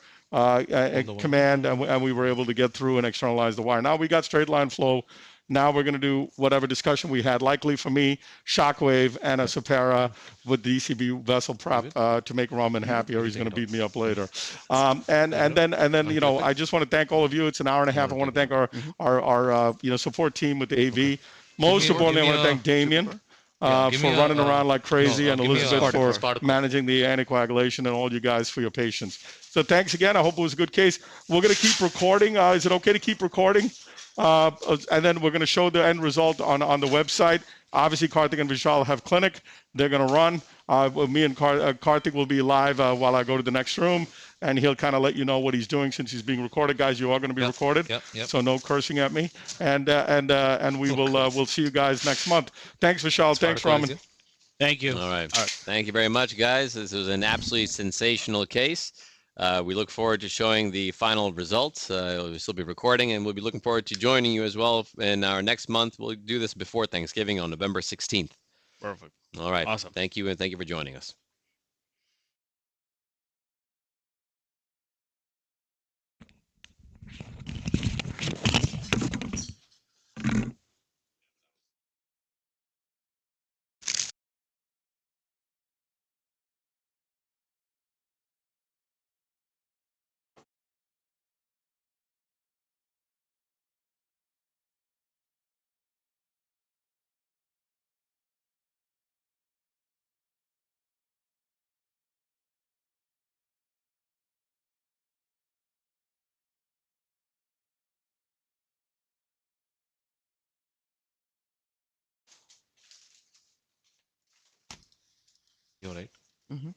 command, and we were able to get through and externalize the wire. Now we got straight line flow. Now we're going to do whatever discussion we had, likely for me, Shockwave and a Supera with DCB vessel prep to make Raman happy, or he's going to beat me up later. And then I just want to thank all of you. It's an hour and a half. I want to thank our support team with the AV. Most importantly, I want to thank Damien. For running around like crazy, and Elizabeth for managing the anticoagulation, and all you guys for your patience. So thanks again. I hope it was a good case. We're going to keep recording. Is it okay to keep recording? And then we're going to show the end result on the website. Obviously, Karthik and Vishal have clinic. They're going to run. Me and Karthik will be live while I go to the next room. and he'll kind of let you know what he's doing since he's being recorded. Guys, you are going to be recorded, so no cursing at me. And we we'll see you guys next month. Thanks, Vishal. Thanks, Raman. Thank you. All right. Thank you very much, guys. This was an absolutely sensational case. We look forward to showing the final results. We'll still be recording, and we'll be looking forward to joining you as well in our next month. We'll do this before Thanksgiving on November 16th. Perfect. All right. Awesome. Thank you, and thank you for joining us. You all right? Mm-hmm.